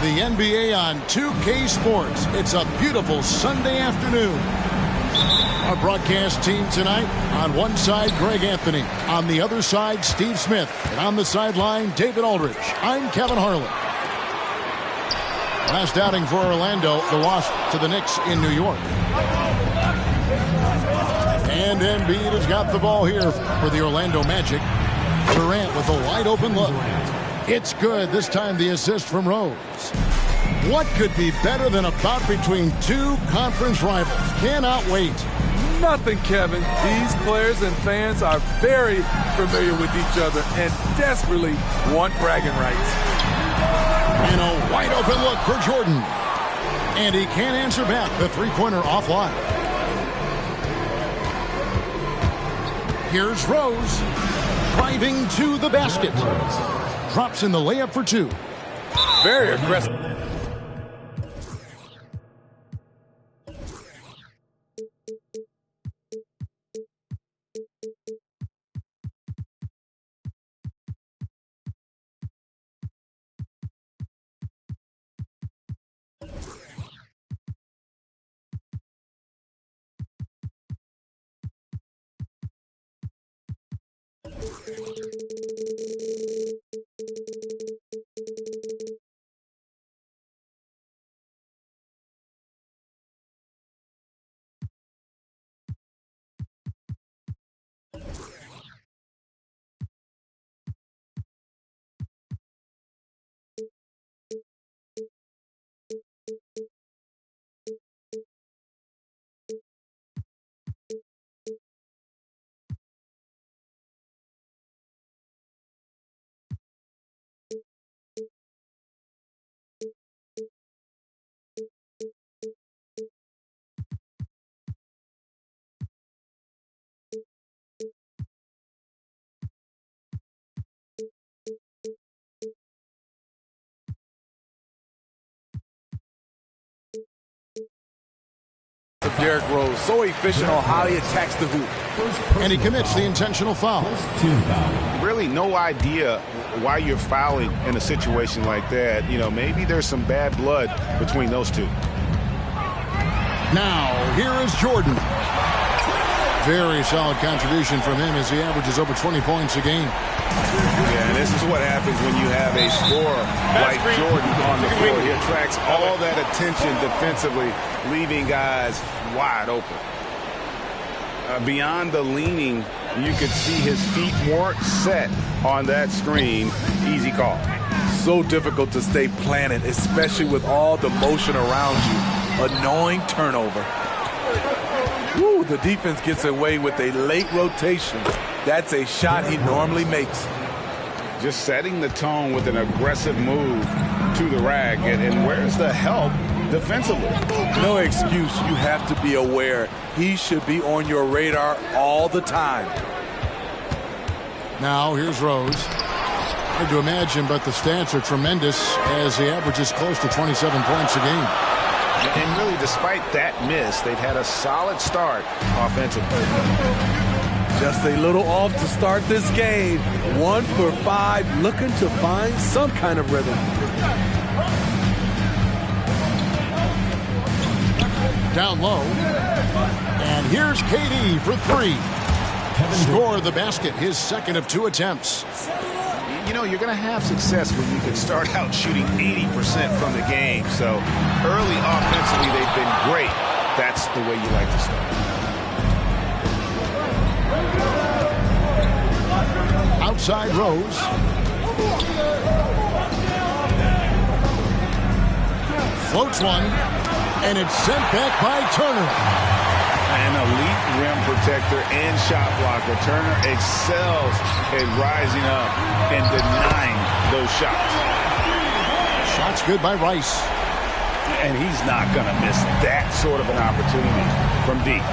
The NBA on 2K Sports. It's a beautiful Sunday afternoon. Our broadcast team tonight, on one side, Greg Anthony. On the other side, Steve Smith. And on the sideline, David Aldridge. I'm Kevin Harlan. Last outing for Orlando, the loss to the Knicks in New York. And Embiid has got the ball here for the Orlando Magic. Durant with a wide open look. It's good. This time the assist from Rose. What could be better than a bout between two conference rivals? Cannot wait. Nothing, Kevin. These players and fans are very familiar with each other and desperately want bragging rights. And a wide open look for Jordan. And he can't answer back. The three-pointer offline. Here's Rose. Driving to the basket. Drops in the layup for two. Very aggressive. Derrick Rose. So efficient on how he attacks the hoop. And he commits the intentional foul. Really no idea why you're fouling in a situation like that. You know, maybe there's some bad blood between those two. Now, here is Jordan. Very solid contribution from him as he averages over 20 points a game. Yeah, and this is what happens when you have a scorer like Jordan on the floor. He attracts all that attention defensively, leaving guys wide open. Beyond the leaning, you could see his feet weren't set on that screen. Easy call. So difficult to stay planted, especially with all the motion around you. Annoying turnover. Woo, the defense gets away with a late rotation. That's a shot he normally makes. Just setting the tone with an aggressive move to the rack. And where's the help defensively? No excuse. You have to be aware. He should be on your radar all the time. Now, here's Rose. Hard to imagine, but the stats are tremendous as he averages close to 27 points a game. And really, despite that miss, they've had a solid start offensively. Just a little off to start this game. 1 for 5, looking to find some kind of rhythm. Down low. And here's KD for 3. Score the basket, his second of 2 attempts. You know, you're going to have success when you can start out shooting 80% from the game. So early offensively, they've been great. That's the way you like to start. Outside Rose. Floats one. And it's sent back by Turner. An elite rim protector and shot blocker. Turner excels at rising up and denying those shots. Shots good by Rice. And he's not going to miss that sort of an opportunity from deep.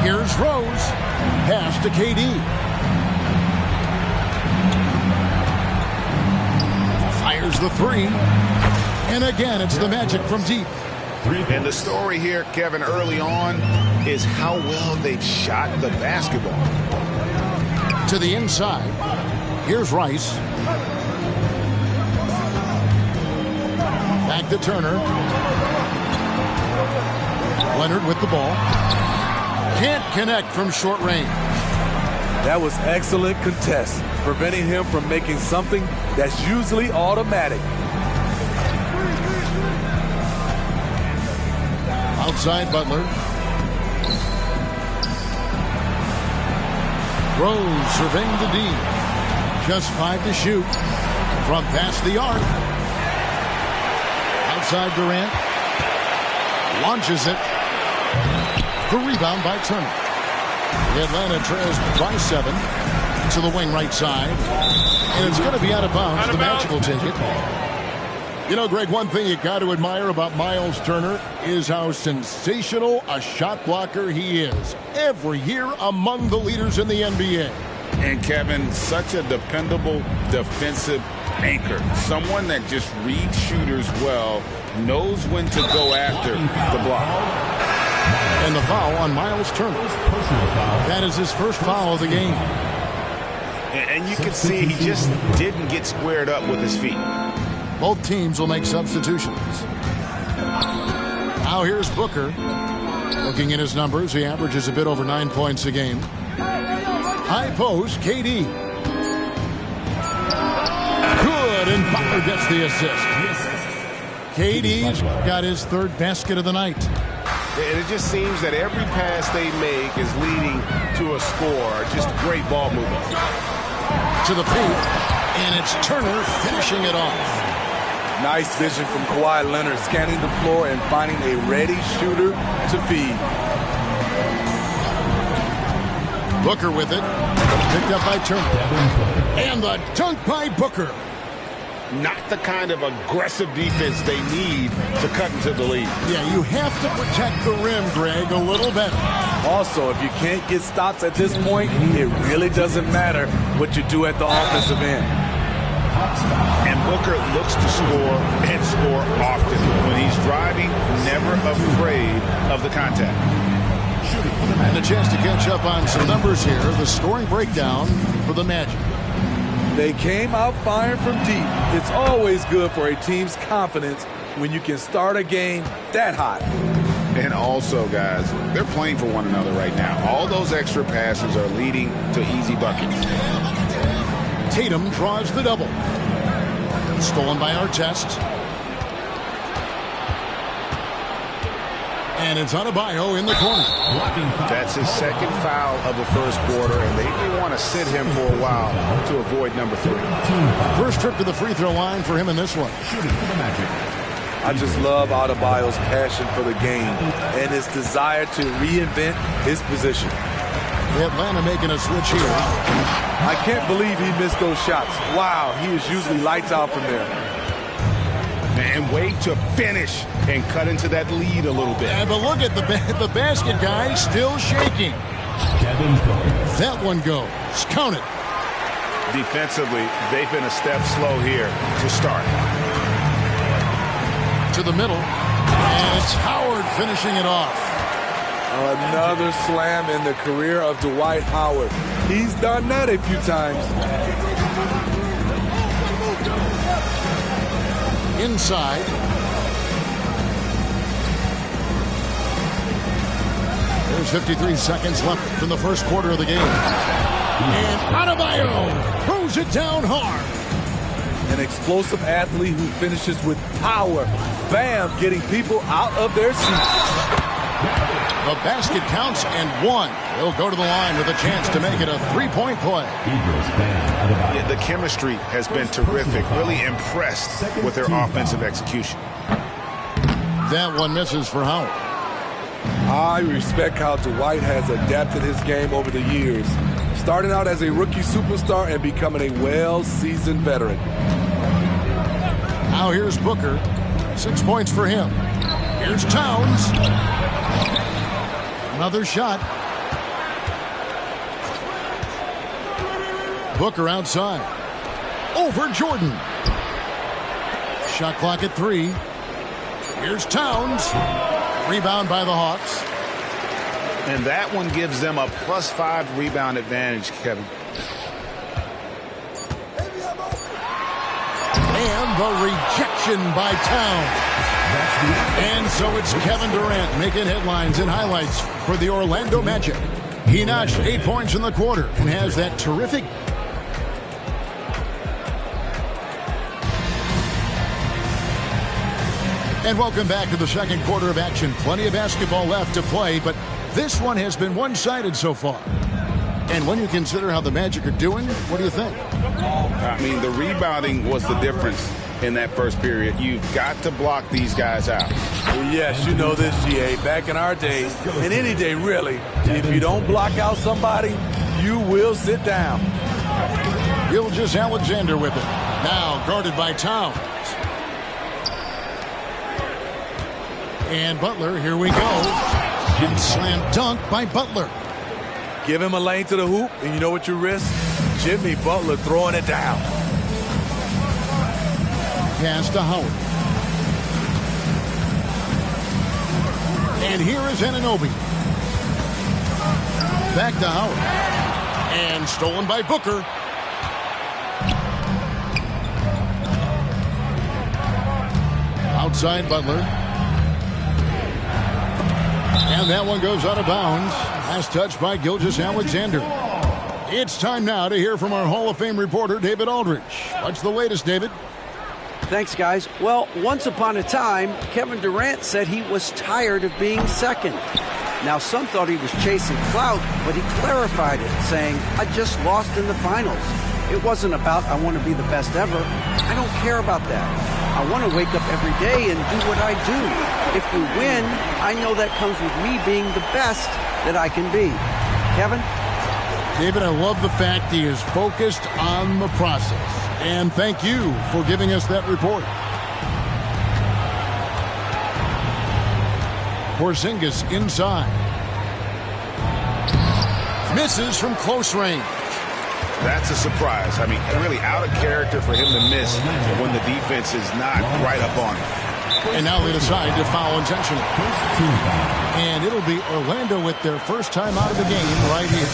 Here's Rose. Pass to KD. Fires the 3. And again, it's the Magic from deep. And the story here, Kevin, early on is how well they've shot the basketball. To the inside. Here's Rice. Back to Turner. Leonard with the ball. Can't connect from short range. That was excellent contest, preventing him from making something that's usually automatic. Outside Butler. Rose surveying the D. Just 5 to shoot. From past the arc. Outside Durant. Launches it. The rebound by Turner. Atlanta trails by 7 to the wing right side. And it's going to be out of bounds. The Magic will take it. You know, Greg, one thing you got to admire about Miles Turner is how sensational a shot blocker he is. Every year among the leaders in the NBA. And Kevin, such a dependable defensive anchor. Someone that just reads shooters well, knows when to go after the block. And the foul on Miles Turner. That is his first foul of the game. And you can see he just didn't get squared up with his feet. Both teams will make substitutions. Now here's Booker. Looking at his numbers, he averages a bit over 9 points a game. High post, KD. Good, and Butler gets the assist. KD's got his 3rd basket of the night. And it just seems that every pass they make is leading to a score. Just great ball movement. To the paint, and it's Turner finishing it off. Nice vision from Kawhi Leonard, scanning the floor and finding a ready shooter to feed. Booker with it. Picked up by Turner. And the dunk by Booker. Not the kind of aggressive defense they need to cut into the lead. Yeah, you have to protect the rim, Greg, a little better. Also, if you can't get stops at this point, it really doesn't matter what you do at the offensive end. And Booker looks to score and score often. When he's driving, never afraid of the contact. And a chance to catch up on some numbers here. The scoring breakdown for the Magic. They came out firing from deep. It's always good for a team's confidence when you can start a game that hot. And also, guys, they're playing for one another right now. All those extra passes are leading to easy buckets. Tatum draws the double. Stolen by Artest. And it's Adebayo in the corner. That's his second foul of the first quarter, and they may want to sit him for a while to avoid number 3. First trip to the free throw line for him in this one. I just love Adebayo's passion for the game and his desire to reinvent his position. Atlanta making a switch here. I can't believe he missed those shots. Wow, he is usually lights out from there. And wait to finish and cut into that lead a little bit. Yeah, but look at the basket guy still shaking. That one goes. Count it. Defensively, they've been a step slow here to start. To the middle. And it's Howard finishing it off. Another slam in the career of Dwight Howard. He's done that a few times. Inside. There's 53 seconds left from the first quarter of the game. And Adebayo throws it down hard. An explosive athlete who finishes with power. Bam, getting people out of their seats. The basket counts and one. He'll go to the line with a chance to make it a three-point play. Yeah, the chemistry has been terrific. Really impressed with their offensive execution. That one misses for Howard. I respect how Dwight has adapted his game over the years. Starting out as a rookie superstar and becoming a well-seasoned veteran. Now here's Booker. 6 points for him. Here's Towns. Another shot. Booker outside. Over Jordan. Shot clock at 3. Here's Towns. Rebound by the Hawks. And that one gives them a +5 rebound advantage, Kevin. And the rejection by Towns. And so it's Kevin Durant making headlines and highlights for the Orlando Magic. He notched 8 points in the quarter and has that terrific. And welcome back to the second quarter of action. Plenty of basketball left to play, but this one has been one-sided so far. And when you consider how the Magic are doing, what do you think? I mean, the rebounding was the difference in that first period. You've got to block these guys out. Well, yes, you know this, GA. Back in our days, and any day really, if you don't block out somebody, you will sit down. Gilgeous-Alexander with it. Now guarded by Towns. And Butler, here we go. And slam dunk by Butler. Give him a lane to the hoop, and you know what you risk? Jimmy Butler throwing it down. Pass to Howard. And here is Anunoby. Back to Howard. And stolen by Booker. Outside Butler. And that one goes out of bounds. Last touch by Gilgeous-Alexander. It's time now to hear from our Hall of Fame reporter, David Aldridge. What's the latest, David? Thanks, guys. Well, once upon a time, Kevin Durant said he was tired of being second. Now, some thought he was chasing clout, but he clarified it, saying, I just lost in the finals. It wasn't about I want to be the best ever. I don't care about that. I want to wake up every day and do what I do. If we win, I know that comes with me being the best that I can be. Kevin? David, I love the fact he is focused on the process. And thank you for giving us that report. Porzingis inside. Misses from close range. That's a surprise. I mean, really out of character for him to miss when the defense is not right up on him. And now they decide to foul intentionally. And it'll be Orlando with their first time out of the game right here.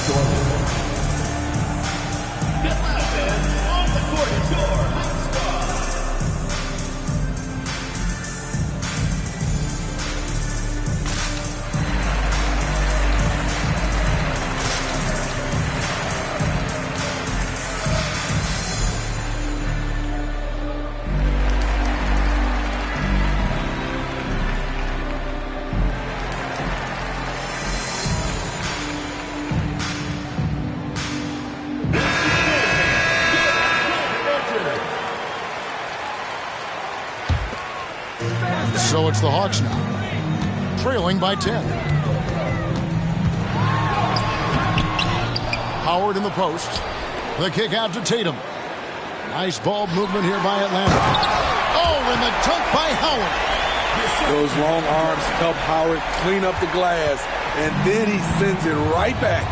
So it's the Hawks now, trailing by 10. Howard in the post. The kick out to Tatum. Nice ball movement here by Atlanta. Oh, and the dunk by Howard. Those long arms help Howard clean up the glass, and then he sends it right back.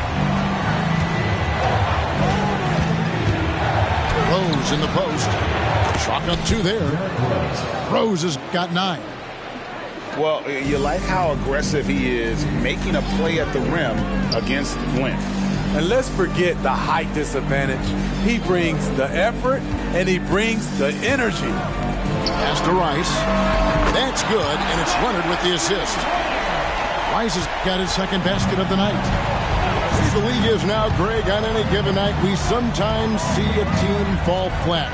Rose in the post. Chalk up 2 there. Rose has got 9. Well, you like how aggressive he is making a play at the rim against length. And let's forget the height disadvantage. He brings the effort, and he brings the energy. Pass to Rice. That's good, and it's Leonard with the assist. Rice has got his second basket of the night. As the league is now, Greg, on any given night, we sometimes see a team fall flat.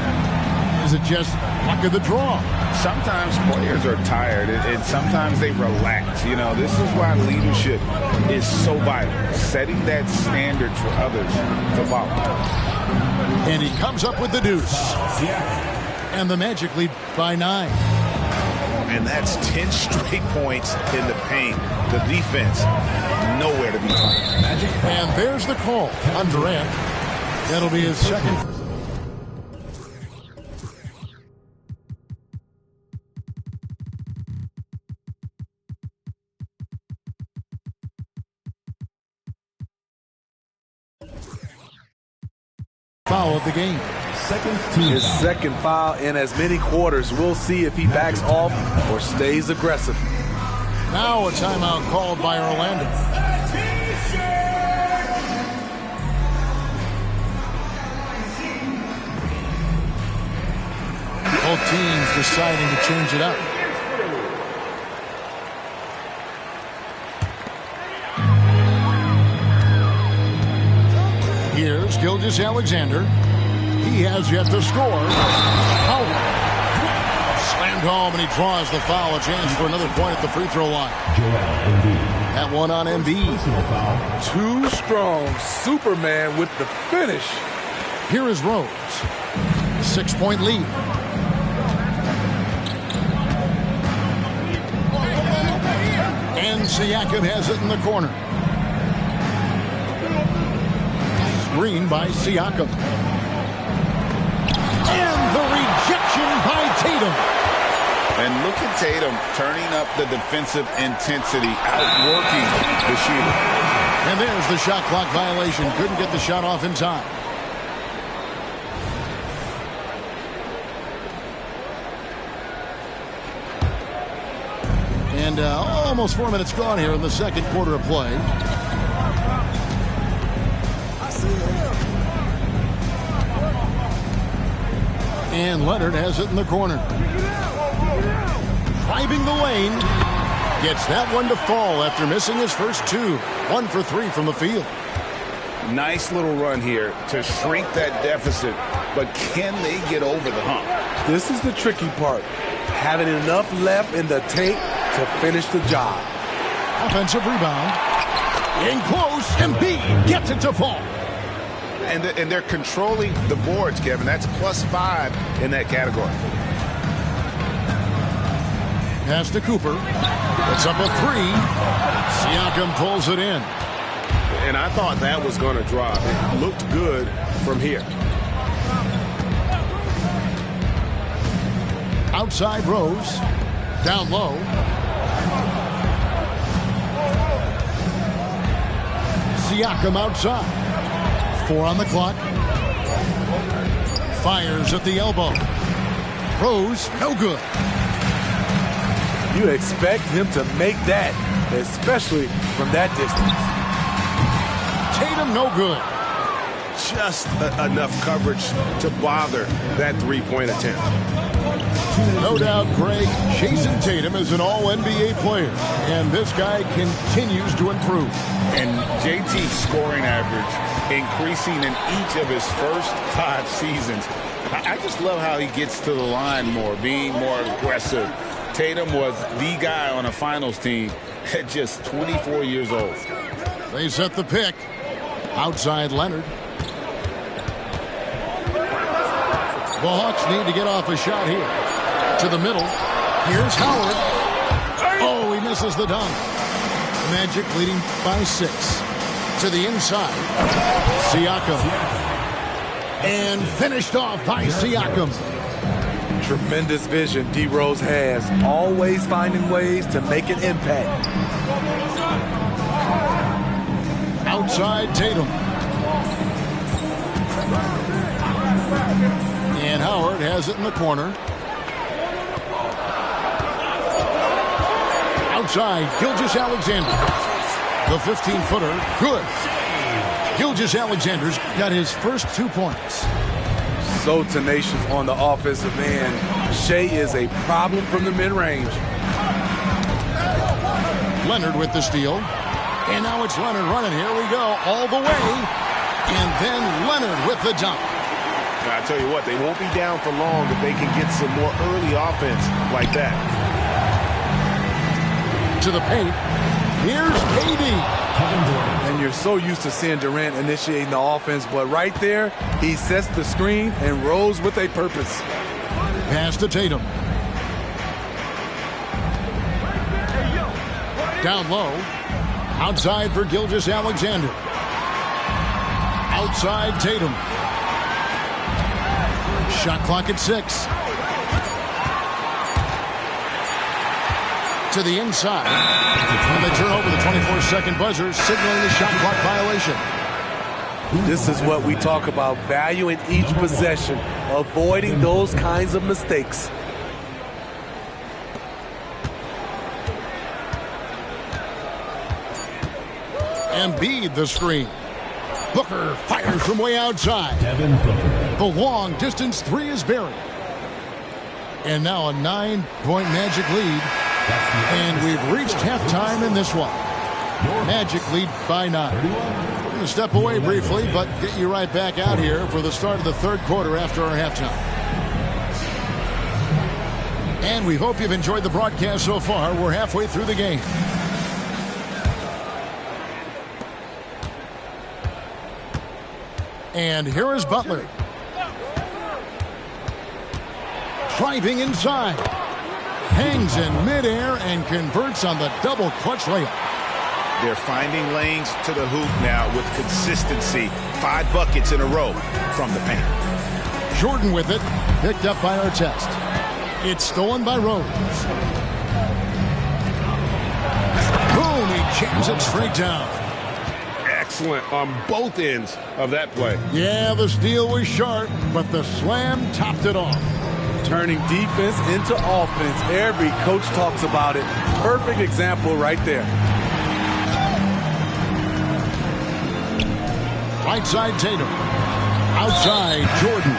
Is it just luck of the draw? Sometimes players are tired, and sometimes they relax. You know, this is why leadership is so vital, setting that standard for others to follow. And he comes up with the deuce. And the Magic lead by 9. And that's 10 straight points in the paint. The defense, nowhere to be found. And there's the call on Durant. That'll be his second. Foul of the game. His second foul in as many quarters. We'll see if he backs off or stays aggressive. Now a timeout called by Orlando. Both teams deciding to change it up. Here's Gilgeous-Alexander. He has yet to score. Howard slammed home, and he draws the foul. A chance for another point at the free throw line. That one on Embiid. Too strong. Superman with the finish. Here is Rose. 6-point lead. And Siakam has it in the corner. Screen by Siakam. And the rejection by Tatum. And look at Tatum turning up the defensive intensity, outworking the shooter. And there's the shot clock violation. Couldn't get the shot off in time. And almost 4 minutes gone here in the second quarter of play. And Leonard has it in the corner. Driving the lane. Gets that one to fall after missing his first 2. 1 for 3 from the field. Nice little run here to shrink that deficit, but can they get over the hump? This is the tricky part. Having enough left in the tank to finish the job. Offensive rebound. In close. Embiid gets it to fall. And they're controlling the boards, Kevin. That's +5 in that category. Pass to Cooper. It's up a 3. Siakam pulls it in. And I thought that was going to drop. It looked good from here. Outside Rose. Down low. Siakam outside. 4 on the clock. Fires at the elbow. Rose, no good. You expect him to make that, especially from that distance. Tatum, no good. Just enough coverage to bother that three-point attempt. No doubt, Greg, Jason Tatum is an all-NBA player, and this guy continues to improve. And JT's scoring average increasing in each of his first 5 seasons. I just love how he gets to the line more, being more aggressive. Tatum was the guy on a finals team at just 24 years old. They set the pick. Outside Leonard. The Hawks need to get off a shot here. To the middle. Here's Howard. Oh, he misses the dunk. Magic leading by 6. To the inside. Siakam. And finished off by Siakam. Tremendous vision D. Rose has. Always finding ways to make an impact. Outside Tatum. And Howard has it in the corner. Outside, Gilgeous-Alexander. The 15-footer, good. Gilgeous-Alexander's got his first 2 points. So tenacious on the offensive end. Shea is a problem from the mid-range. Leonard with the steal. And now it's Leonard running. Here we go, all the way. And then Leonard with the dunk. I tell you what, they won't be down for long if they can get some more early offense like that. To the paint. Here's KD. And you're so used to seeing Durant initiating the offense, but right there, he sets the screen and rolls with a purpose. Pass to Tatum. Down low. Outside for Gilgeous-Alexander. Outside Tatum. Shot clock at 6. To the inside. And they turn over the 24-second buzzer, signaling the shot clock violation. This is what we talk about, value in each possession, avoiding those kinds of mistakes. Embiid the screen. Booker fires from way outside. The long distance 3 is buried. And now a 9-point Magic lead. And we've reached halftime in this one. Magic lead by 9. We're going to step away briefly, but get you right back out here for the start of the third quarter after our halftime. And we hope you've enjoyed the broadcast so far. We're halfway through the game. And here is Butler. Driving inside. Hangs in midair and converts on the double clutch layup. They're finding lanes to the hoop now with consistency. 5 buckets in a row from the paint. Jordan with it. Picked up by Artest. It's stolen by Rose. Boom, he jams it straight down. Excellent on both ends of that play. Yeah, the steal was sharp, but the slam topped it off. Turning defense into offense. Every coach talks about it. Perfect example right there. Right side Tatum. Outside Jordan.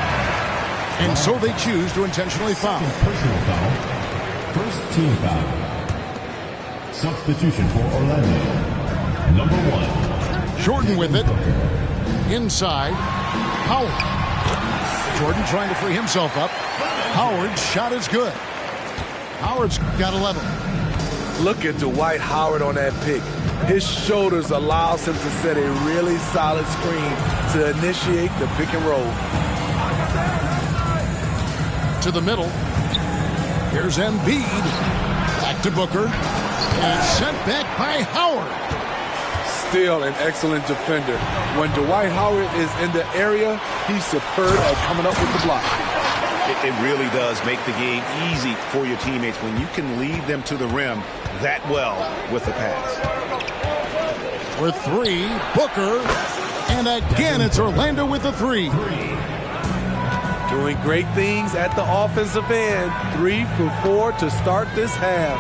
And so they choose to intentionally foul. Personal foul. First team foul. Substitution for Orlando. Number 1. Jordan with it. Inside. Howard. Jordan trying to free himself up. Howard's shot is good. Howard's got 11. Look at Dwight Howard on that pick. His shoulders allows him to set a really solid screen to initiate the pick and roll. To the middle. Here's Embiid. Back to Booker. And sent back by Howard. Still an excellent defender. When Dwight Howard is in the area, he's superb at coming up with the block. It really does make the game easy for your teammates when you can lead them to the rim that well with the pass. With 3, Booker. And again, it's Orlando with the 3. Doing great things at the offensive end. 3 for 4 to start this half.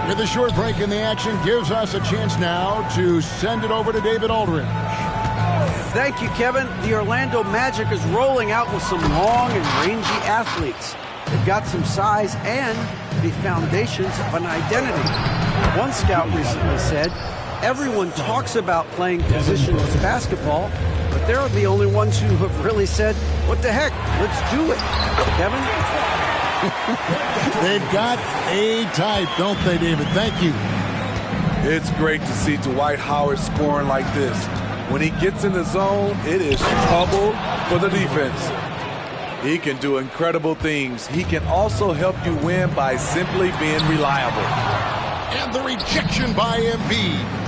With a short break in the action, gives us a chance now to send it over to David Aldridge. Thank you, Kevin. The Orlando Magic is rolling out with some long and rangy athletes. They've got some size and the foundations of an identity. One scout recently said, everyone talks about playing positionless basketball, but they're the only ones who have really said, what the heck, let's do it. Kevin? They've got a type, don't they, David? Thank you. It's great to see Dwight Howard scoring like this. When he gets in the zone, it is trouble for the defense. He can do incredible things. He can also help you win by simply being reliable. And the rejection by Embiid.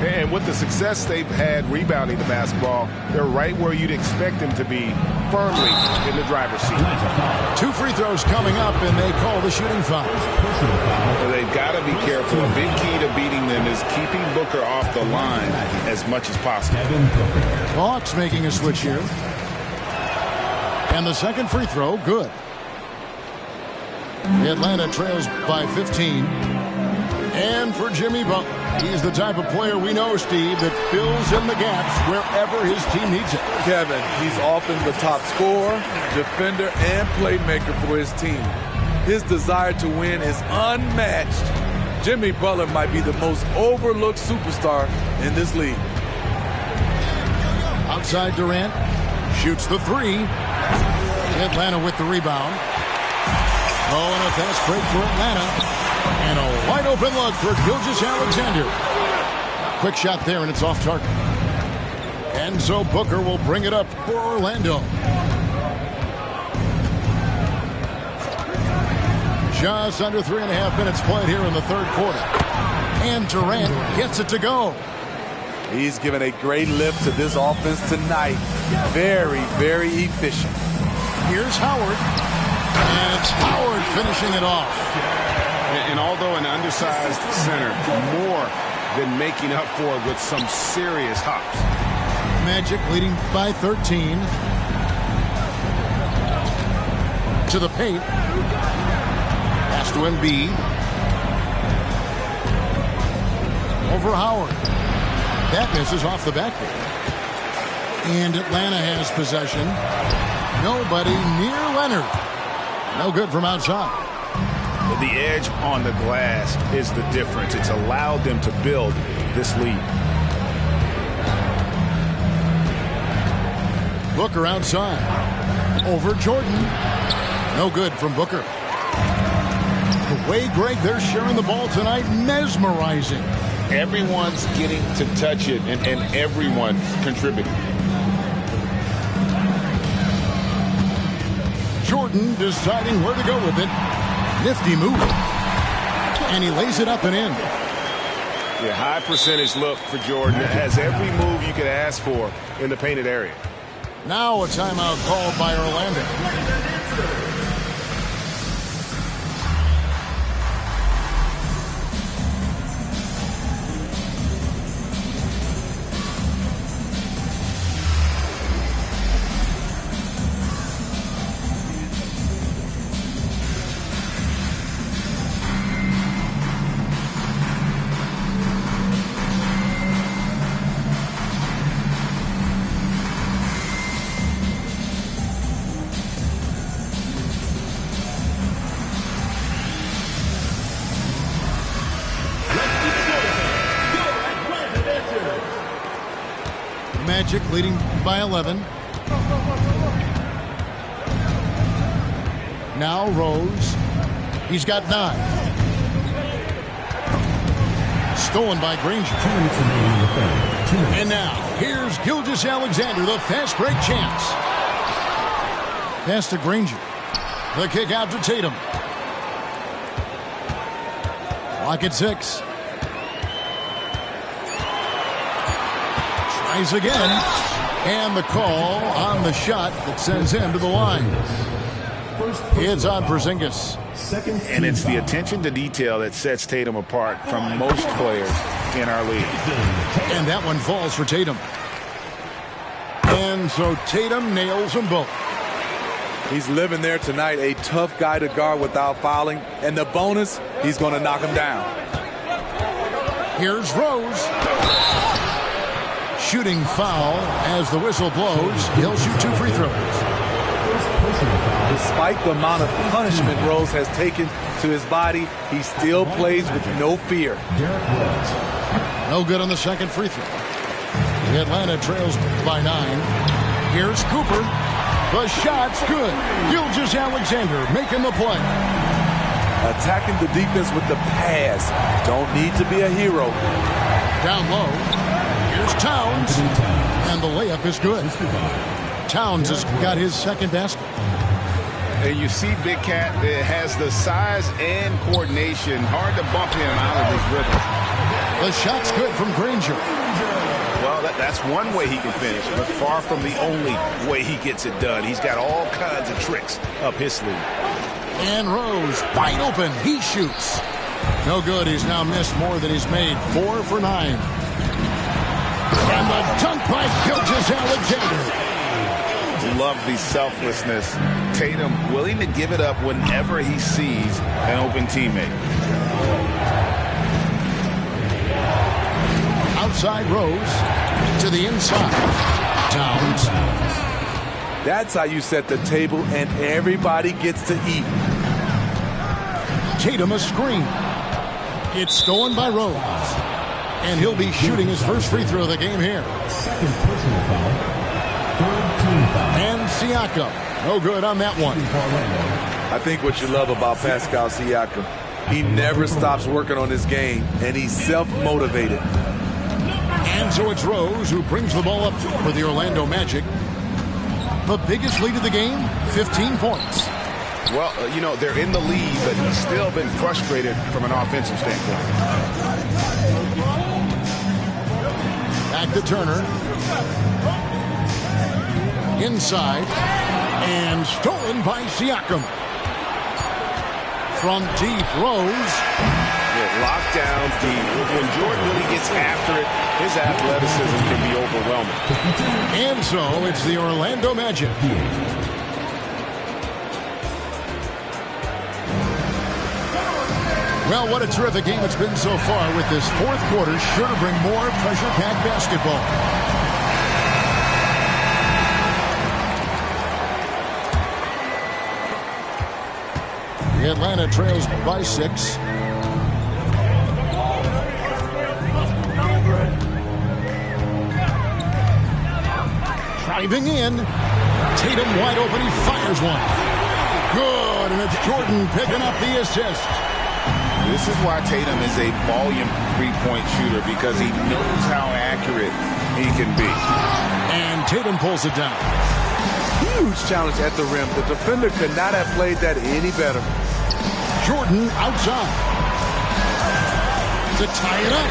And with the success they've had rebounding the basketball, they're right where you'd expect them to be, firmly in the driver's seat. 2 free throws coming up, and they call the shooting foul. So they've got to be careful. A big key to beating them is keeping Booker off the line as much as possible. Hawks making a switch here. And the second free throw, good. Atlanta trails by 15. And for Jimmy Butler, he's the type of player we know, Steve, that fills in the gaps wherever his team needs it. Kevin, he's often the top scorer, defender, and playmaker for his team. His desire to win is unmatched. Jimmy Butler might be the most overlooked superstar in this league. Outside Durant, shoots the 3. Atlanta with the rebound. Oh, and a fast break for Atlanta. And a wide open look for Gilgeous-Alexander. Quick shot there, and it's off target. And so Booker will bring it up for Orlando. Just under 3.5 minutes played here in the third quarter. And Durant gets it to go. He's given a great lift to this offense tonight. Very, very efficient. Here's Howard. And it's Howard finishing it off. And although an undersized center, more than making up for it with some serious hops. Magic leading by 13. To the paint. Pass to Embiid. Over Howard. That misses off the backboard. And Atlanta has possession. Nobody near Leonard. No good from outside. The edge on the glass is the difference. It's allowed them to build this lead. Booker outside. Over Jordan. No good from Booker. The way, Greg, they're sharing the ball tonight, mesmerizing. Everyone's getting to touch it, and everyone contributing. Jordan deciding where to go with it. Nifty move. And he lays it up and in. Yeah, high percentage look for Jordan. It has every move you could ask for in the painted area. Now a timeout called by Orlando. Magic leading by 11. Now Rose. He's got 9. Stolen by Granger. And now here's Gilgeous-Alexander, the fast break chance. Pass to Granger. The kick out to Tatum. Clock at 6. Tries again. And the call on the shot that sends him to the line. It's on Porzingis. And it's the attention to detail that sets Tatum apart from most players in our league. And that one falls for Tatum. And so Tatum nails them both. He's living there tonight, a tough guy to guard without fouling. And the bonus, he's going to knock him down. Here's Rose. Shooting foul as the whistle blows. He'll shoot 2 free throws. Despite the amount of punishment Rose has taken to his body, he still plays with no fear. No good on the second free throw. Atlanta trails by 9. Here's Cooper. The shot's good. Gilgeous-Alexander making the play. Attacking the defense with the pass. Don't need to be a hero. Down low. Here's Towns. And the layup is good. Towns has got his second basket. And you see Big Cat has the size and coordination. Hard to bump in and out of his rhythm. The shot's good from Granger. Well, that's one way he can finish, but far from the only way he gets it done. He's got all kinds of tricks up his sleeve. And Rose, wide open. He shoots. No good. He's now missed more than he's made. 4 for 9. And the dunk by Gilgeous-Alexander. Love the selflessness. Tatum willing to give it up whenever he sees an open teammate. Outside Rose to the inside. Towns. That's how you set the table and everybody gets to eat. Tatum a screen. It's stolen by Rose. And he'll be shooting his first free throw of the game here. Second personal foul. Third team foul. And Siakam. No good on that one. I think what you love about Pascal Siakam, he never stops working on his game, and he's self-motivated. And so it's Rose who brings the ball up for the Orlando Magic. The biggest lead of the game, 15 points. Well, you know, they're in the lead, but he's still been frustrated from an offensive standpoint. Back to Turner. Inside. And stolen by Siakam. From deep, Rose. Locked down deep. When Jordan really gets after it, his athleticism can be overwhelming. And so it's the Orlando Magic. Well, what a terrific game it's been so far, with this fourth quarter sure to bring more pressure-packed basketball. The Atlanta trails by 6. Driving in. Tatum wide open. He fires one. Good. And it's Jordan picking up the assist. This is why Tatum is a volume three-point shooter, because he knows how accurate he can be. And Tatum pulls it down. Huge challenge at the rim. The defender could not have played that any better. Jordan outside. To tie it up.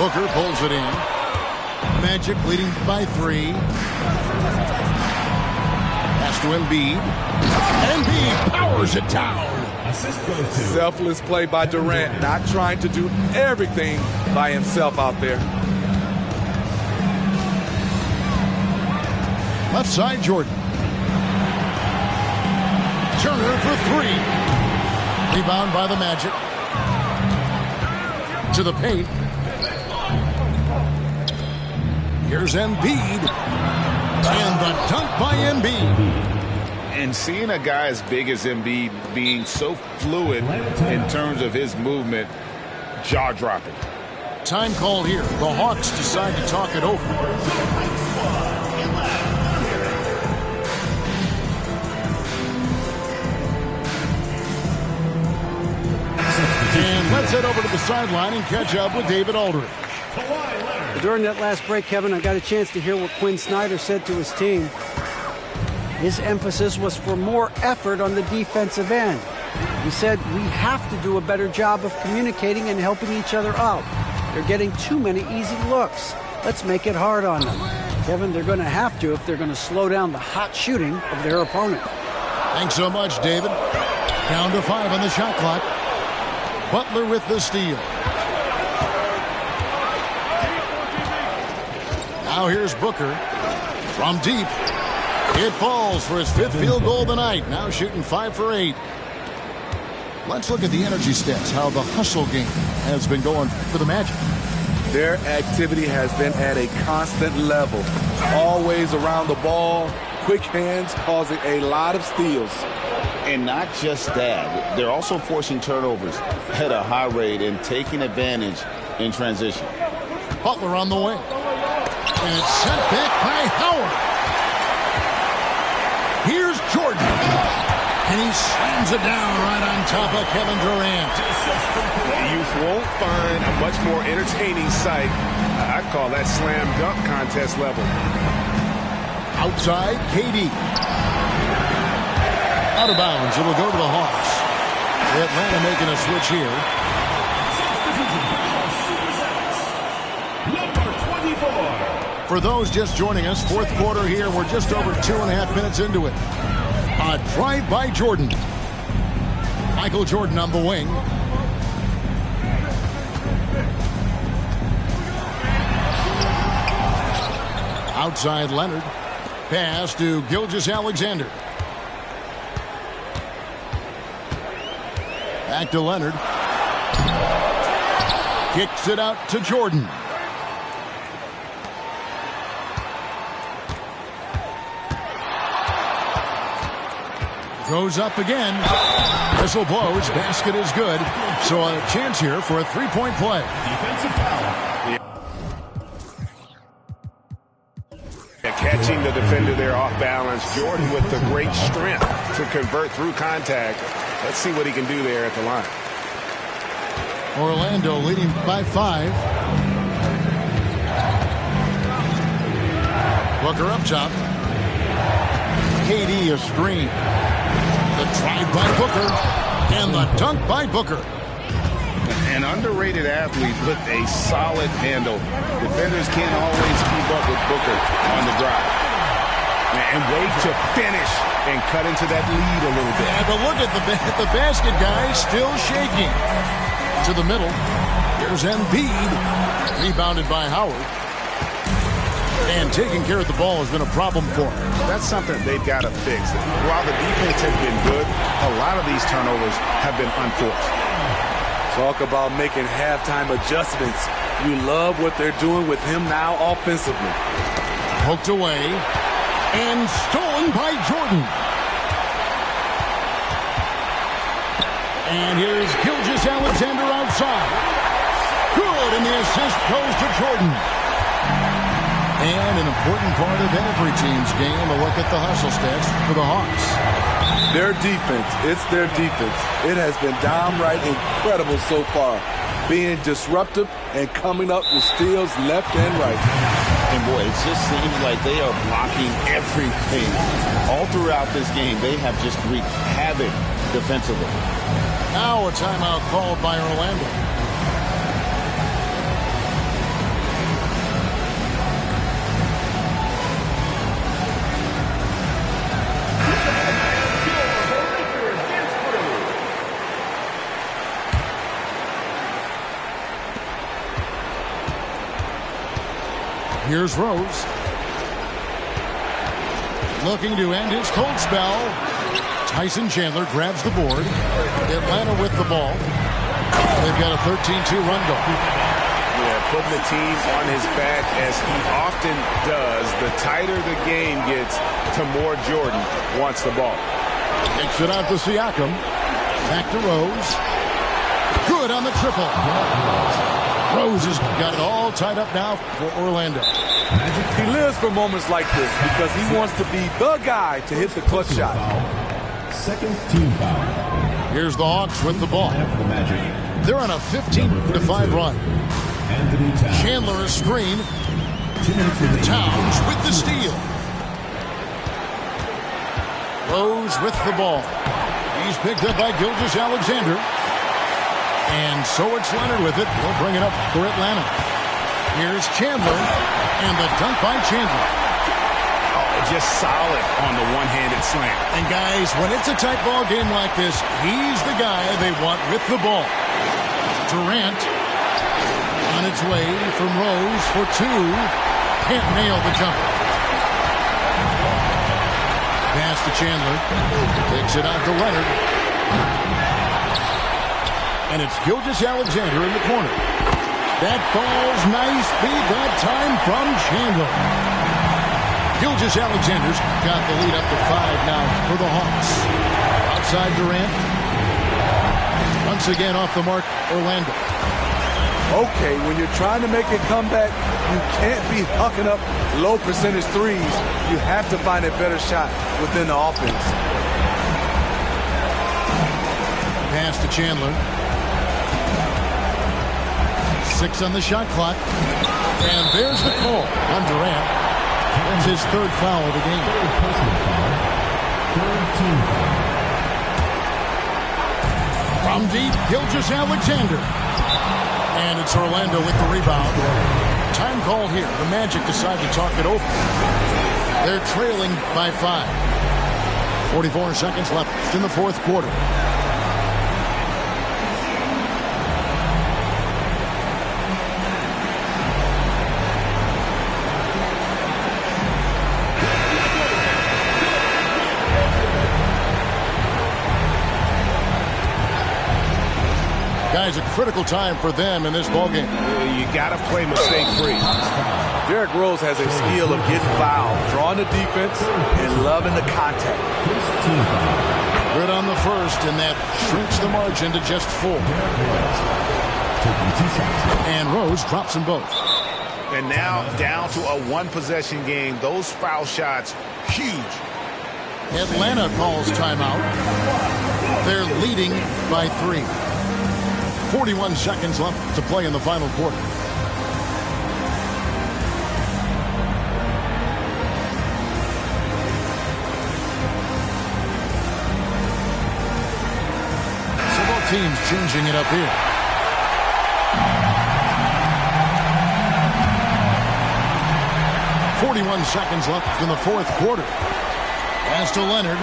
Booker pulls it in. Magic leading by 3. Pass to Embiid. Embiid powers it down. Selfless play by Durant, not trying to do everything by himself out there. Left side, Jordan. Turner for 3. Rebound by the Magic. To the paint. Here's Embiid. And the dunk by Embiid. And seeing a guy as big as Embiid being so fluid in terms of his movement, jaw-dropping. Time call here. The Hawks decide to talk it over. And let's head over to the sideline and catch up with David Aldridge. During that last break, Kevin, I got a chance to hear what Quinn Snyder said to his team. His emphasis was for more effort on the defensive end. He said, we have to do a better job of communicating and helping each other out. They're getting too many easy looks. Let's make it hard on them. Kevin, they're going to have to if they're going to slow down the hot shooting of their opponent. Thanks so much, David. Down to 5 on the shot clock. Butler with the steal. Now here's Booker from deep. It falls for his 5th field goal of the night. Now shooting 5 for 8. Let's look at the energy stats, how the hustle game has been going for the Magic. Their activity has been at a constant level. Always around the ball, quick hands, causing a lot of steals. And not just that, they're also forcing turnovers at a high rate and taking advantage in transition. Butler on the wing. And it's sent back by Howard. Here's Jordan. And he slams it down right on top of Kevin Durant. You won't find a much more entertaining sight. I'd call that slam dunk contest level. Outside, KD. Out of bounds. It'll go to the Hawks. Atlanta making a switch here. Number 24. For those just joining us, 4th quarter here. We're just over 2.5 minutes into it. A drive by Jordan. Michael Jordan on the wing. Outside Leonard. Pass to Gilgeous-Alexander. Back to Leonard. Kicks it out to Jordan. Goes up again. Whistle blows. Basket is good. So a chance here for a 3-point play. Defensive foul. Catching the defender there off balance. Jordan with the great strength to convert through contact. Let's see what he can do there at the line. Orlando leading by 5. Booker up top. KD a screen. The drive by Booker. And the dunk by Booker. An underrated athlete with a solid handle. Defenders can't always keep up with Booker on the drive. And wait to finish and cut into that lead a little bit. Yeah, but look at the basket guy still shaking. To the middle. Here's Embiid. Rebounded by Howard. And taking care of the ball has been a problem for him. That's something they've got to fix. While the defense has been good, a lot of these turnovers have been unforced. Talk about making halftime adjustments. You love what they're doing with him now offensively. Poked away. And stolen by Jordan. And here's Gilgeous-Alexander outside. Good, and the assist goes to Jordan. And an important part of every team's game, a look at the hustle stats for the Hawks. Their defense, it's their defense. It has been downright incredible so far. Being disruptive and coming up with steals left and right. And boy, it just seems like they are blocking everything. All throughout this game, they have just wreaked havoc defensively. Now a timeout called by Orlando. Here's Rose. Looking to end his cold spell. Tyson Chandler grabs the board. Atlanta with the ball. They've got a 13-2 run going. Yeah, putting the team on his back as he often does. The tighter the game gets, the more Jordan wants the ball. Takes it out to Siakam. Back to Rose. Good on the triple. Rose has got it all tied up now for Orlando. He lives for moments like this because he wants to be the guy to hit the clutch shot. Second team foul. Here's the Hawks with the ball. The Magic. They're on a 15-5 run. Anthony Towns. Chandler a screen. 2 minutes remaining. Towns with the steal. Rose with the ball. He's picked up by Gilgeous-Alexander. And so it's Leonard with it. He'll bring it up for Atlanta. Here's Chandler. And the dunk by Chandler. Oh, just solid on the one-handed slam. And guys, when it's a tight ball game like this, he's the guy they want with the ball. Durant on its way from Rose for 2. Can't nail the jumper. Pass to Chandler. Takes it out to Leonard. And it's Gilgeous-Alexander in the corner. That falls nice feed that time from Chandler. Gilgeous-Alexander's got the lead up to 5 now for the Hawks. Outside Durant. Once again off the mark, Orlando. Okay, when you're trying to make a comeback, you can't be hucking up low percentage threes. You have to find a better shot within the offense. Pass to Chandler. 6 on the shot clock. And there's the call on Durant. That's his 3rd foul of the game. Personal foul. 3rd team foul. From deep, Gilgeous-Alexander. And it's Orlando with the rebound. Time called here. The Magic decide to talk it over. They're trailing by 5. 44 seconds left in the 4th quarter. Guys, a critical time for them in this ballgame. You got to play mistake-free. Derrick Rose has a skill of getting fouled, drawing the defense, and loving the contact. Good on the first, and that shrinks the margin to just 4. And Rose drops them both. And now down to a 1-possession game. Those foul shots, huge. Atlanta calls timeout. They're leading by 3. 41 seconds left to play in the final quarter. So both teams changing it up here. .41 seconds left in the 4th quarter. Pass to Leonard.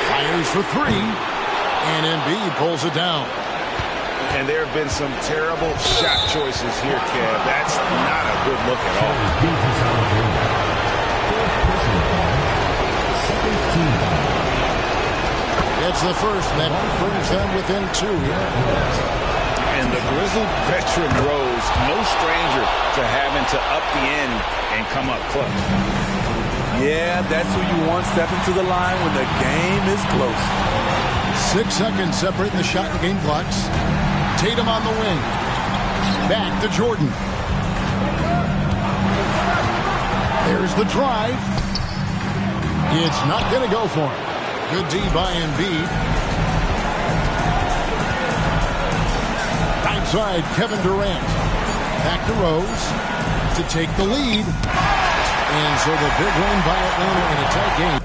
Fires for 3. And Embiid pulls it down. And there have been some terrible shot choices here, Kev. That's not a good look at all. It's the first that brings them within 2 here. And the grizzled veteran Rose, no stranger to having to up the ante and come up clutch. Yeah, that's who you want stepping to the line when the game is close. 6 seconds separating the shot and game clocks. Tatum on the wing. Back to Jordan. There's the drive. It's not going to go for him. Good D by Embiid. Right side, Kevin Durant. Back to Rose to take the lead. And so the big win by Atlanta in a tight game.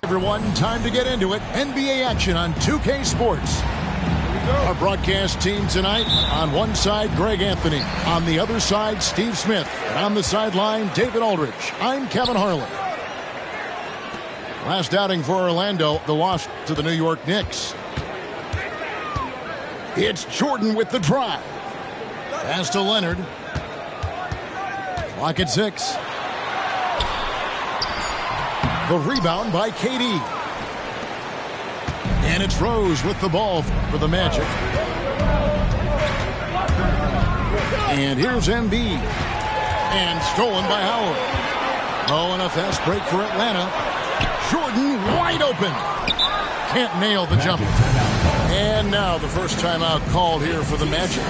Everyone, time to get into it. NBA action on 2K Sports. Our broadcast team tonight, on one side, Greg Anthony. On the other side, Steve Smith. And on the sideline, David Aldridge. I'm Kevin Harlan. Last outing for Orlando, the loss to the New York Knicks. It's Jordan with the drive. Pass to Leonard. Clock at 6. The rebound by KD. And it's Rose with the ball for the Magic. And here's Embiid. And stolen by Howard. Oh, and a fast break for Atlanta. Jordan wide open. Can't nail the jumper. And now the first timeout called here for the Magic.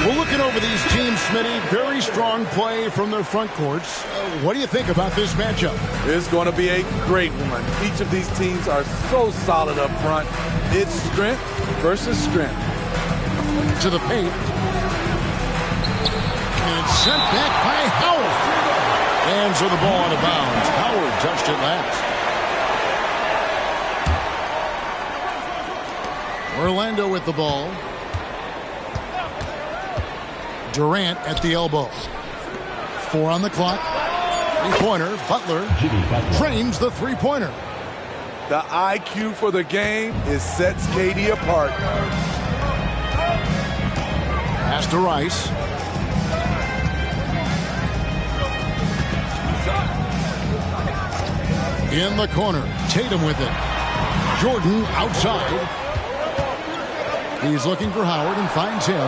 We're looking over these teams, Smitty. Very strong play from their front courts. What do you think about this matchup? It's going to be a great one. Each of these teams are so solid up front. It's strength versus strength. To the paint. And sent back by Howard. And so the ball out of bounds. Howard touched it last. Orlando with the ball. Durant at the elbow. 4 on the clock. Three-pointer. Butler trains the three-pointer. The IQ for the game sets KD apart. Pass to Rice. In the corner. Tatum with it. Jordan outside. He's looking for Howard and finds him.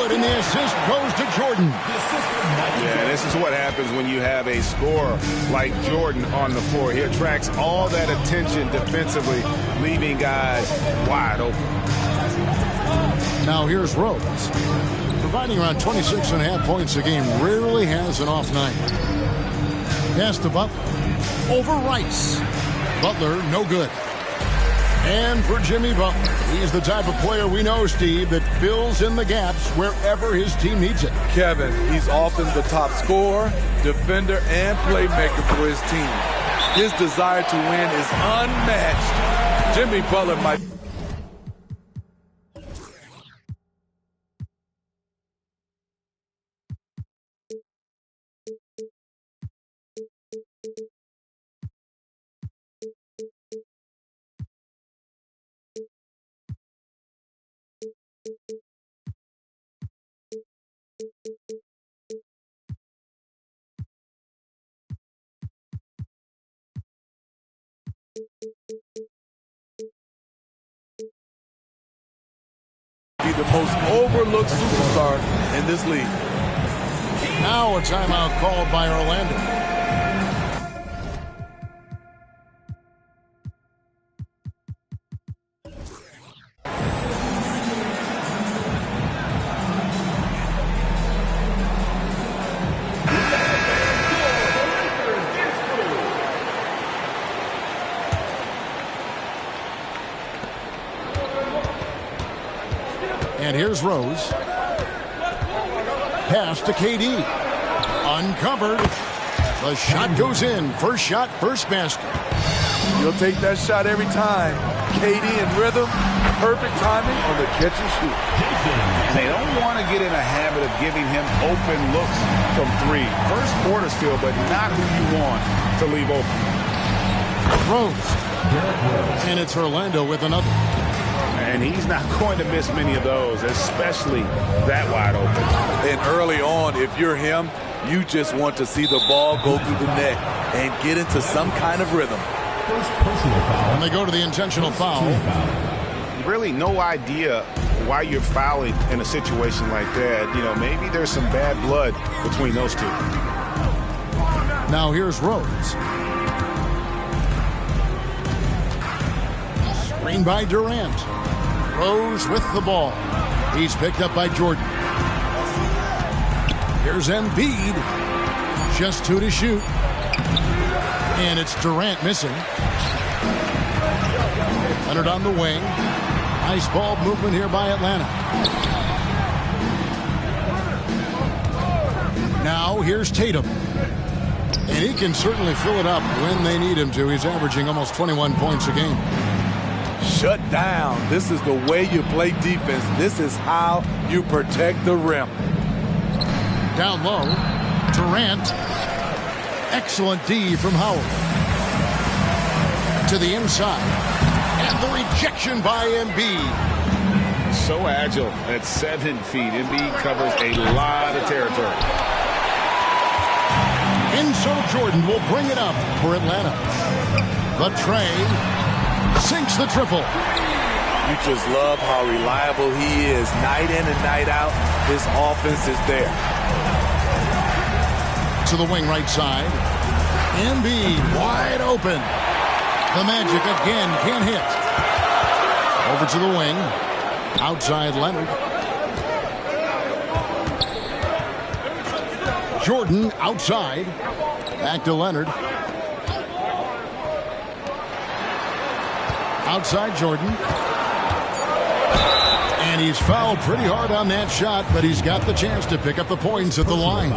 And the assist goes to Jordan. Yeah, this is what happens when you have a scorer like Jordan on the floor. He attracts all that attention defensively, leaving guys wide open. Now here's Rose. Providing around 26.5 points a game. Rarely has an off night. Pass to Butler. Over Rice. Butler, no good. And for Jimmy Butler, he's the type of player we know, Steve, that fills in the gaps wherever his team needs it. Kevin, he's often the top scorer, defender, and playmaker for his team. His desire to win is unmatched. Jimmy Butler might... be the most overlooked superstar in this league. Now a timeout called by Orlando. And here's Rose. pass to KD. Uncovered. The shot goes in. First shot, first basket. You'll take that shot every time. KD in rhythm, perfect timing on the catch and shoot. And they don't want to get in a habit of giving him open looks from three. First quarter still, but not who you want to leave open. Rose. And it's Orlando with another. And he's not going to miss many of those, especially that wide open. And early on, if you're him, you just want to see the ball go through the net and get into some kind of rhythm. And they go to the intentional foul. Really no idea why you're fouling in a situation like that. You know, maybe there's some bad blood between those two. Now here's Rose. Screen by Durant. Rose with the ball. He's picked up by Jordan. Here's Embiid. Just 2 to shoot. And it's Durant missing. Leonard on the wing. Nice ball movement here by Atlanta. Now here's Tatum. And he can certainly fill it up when they need him to. He's averaging almost 21 points a game. Shut down. This is the way you play defense. This is how you protect the rim. Down low, Durant. Excellent D from Howard. To the inside. And the rejection by Embiid. So agile at 7 feet. Embiid covers a lot of territory. And so Jordan will bring it up for Atlanta. The tray sinks the triple. You just love how reliable he is. Night in and night out, his offense is there. To the wing right side. Embiid wide open. The Magic again can't hit. Over to the wing. Outside Leonard. Jordan outside. Back to Leonard. Outside Jordan. And he's fouled pretty hard on that shot, but he's got the chance to pick up the points at the line.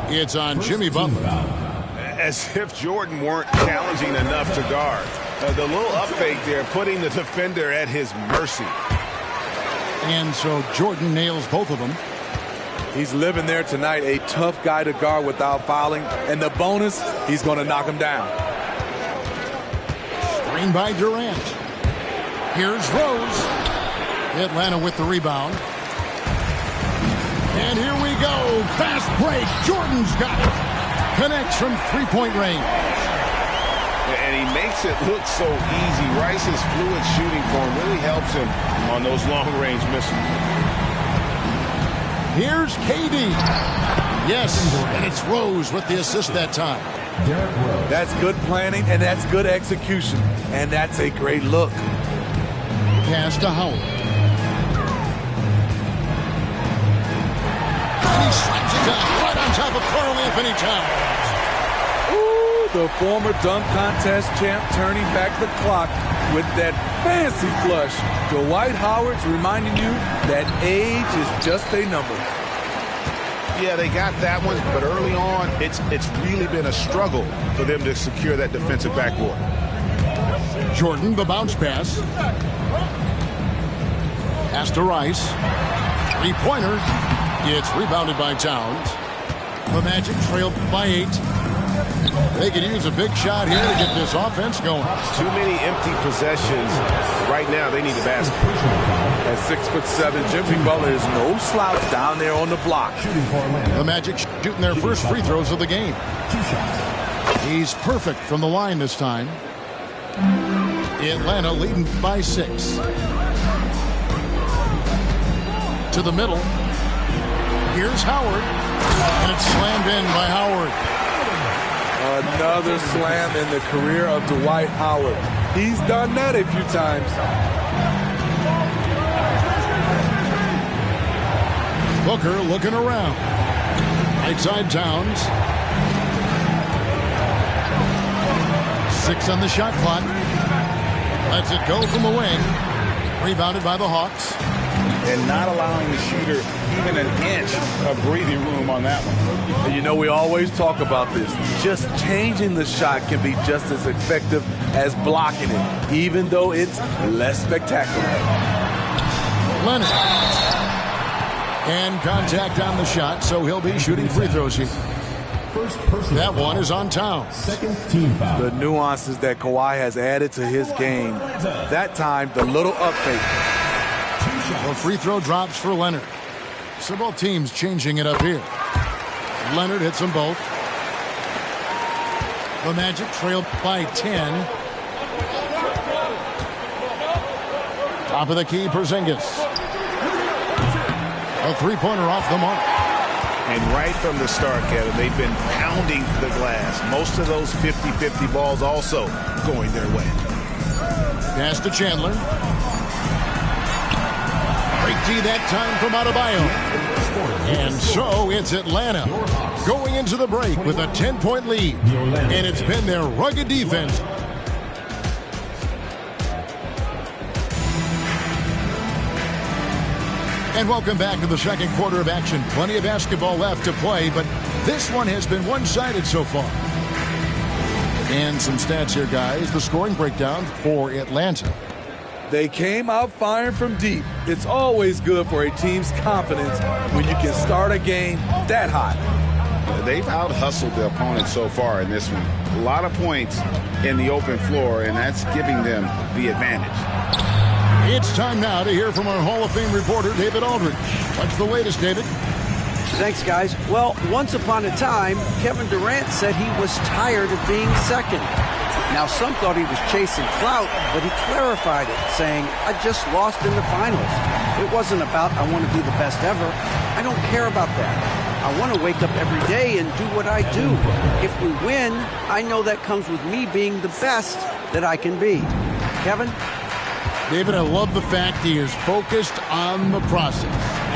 It's on Jimmy Butler. As if Jordan weren't challenging enough to guard. The little up fake there, putting the defender at his mercy. And so Jordan nails both of them. He's living there tonight, a tough guy to guard without fouling. And the bonus, he's going to knock him down. Screen by Durant. Here's Rose. Atlanta with the rebound. And here we go. Fast break. Jordan's got it. Connects from three-point range. And he makes it look so easy. Rice's fluid shooting form really helps him on those long-range misses. Here's KD. Yes, and it's Rose with the assist that time. That's good planning, and that's good execution. And that's a great look. Pass to Howard. And he slaps it down right on top of Karl Anthony Towns. The former dunk contest champ turning back the clock with that fancy flush. Dwight Howard's reminding you that age is just a number. Yeah, they got that one, but early on, it's really been a struggle for them to secure that defensive backboard. Jordan, the bounce pass. Pass to Rice. Three-pointer. It's rebounded by Towns. The Magic trailed by 8. They could use a big shot here to get this offense going. Too many empty possessions. Right now, they need a basket. At 6'7", Jimmy Butler is no slouch down there on the block. The Magic shooting their first free throws of the game. He's perfect from the line this time. Atlanta leading by 6. To the middle. Here's Howard. And it's slammed in by Howard. Another slam in the career of Dwight Howard. He's done that a few times. Booker looking around. Right side Towns. 6 on the shot clock. Lets it go from the wing. Rebounded by the Hawks. and not allowing the shooter even an inch of breathing room on that one. And you know, we always talk about this. Just changing the shot can be just as effective as blocking it, even though it's less spectacular. Leonard. And contact on the shot, so he'll be shooting free throws here. That one is on Towns. Second team foul. The nuances that Kawhi has added to his game. That time, the little up fake. The free throw drops for Leonard. So both teams changing it up here. Leonard hits them both. The Magic trail by 10. Top of the key, Porzingis. A three-pointer off the mark. And right from the start, Kevin, they've been pounding the glass. Most of those 50-50 balls also going their way. Pass to Chandler. Great D that time from Adebayo. And so it's Atlanta going into the break with a 10-point lead. And it's been their rugged defense. And welcome back to the second quarter of action. Plenty of basketball left to play, but this one has been one-sided so far. And some stats here, guys. The scoring breakdown for Atlanta. They came out firing from deep. It's always good for a team's confidence when you can start a game that hot. They've out-hustled the opponent so far in this one. A lot of points in the open floor, and that's giving them the advantage. It's time now to hear from our Hall of Fame reporter, David Aldridge. What's the latest, David? Thanks, guys. Well, once upon a time, Kevin Durant said he was tired of being second. Now, some thought he was chasing clout, but he clarified it, saying, I just lost in the finals. It wasn't about I want to be the best ever. I don't care about that. I want to wake up every day and do what I do. If we win, I know that comes with me being the best that I can be. Kevin? David, I love the fact he is focused on the process.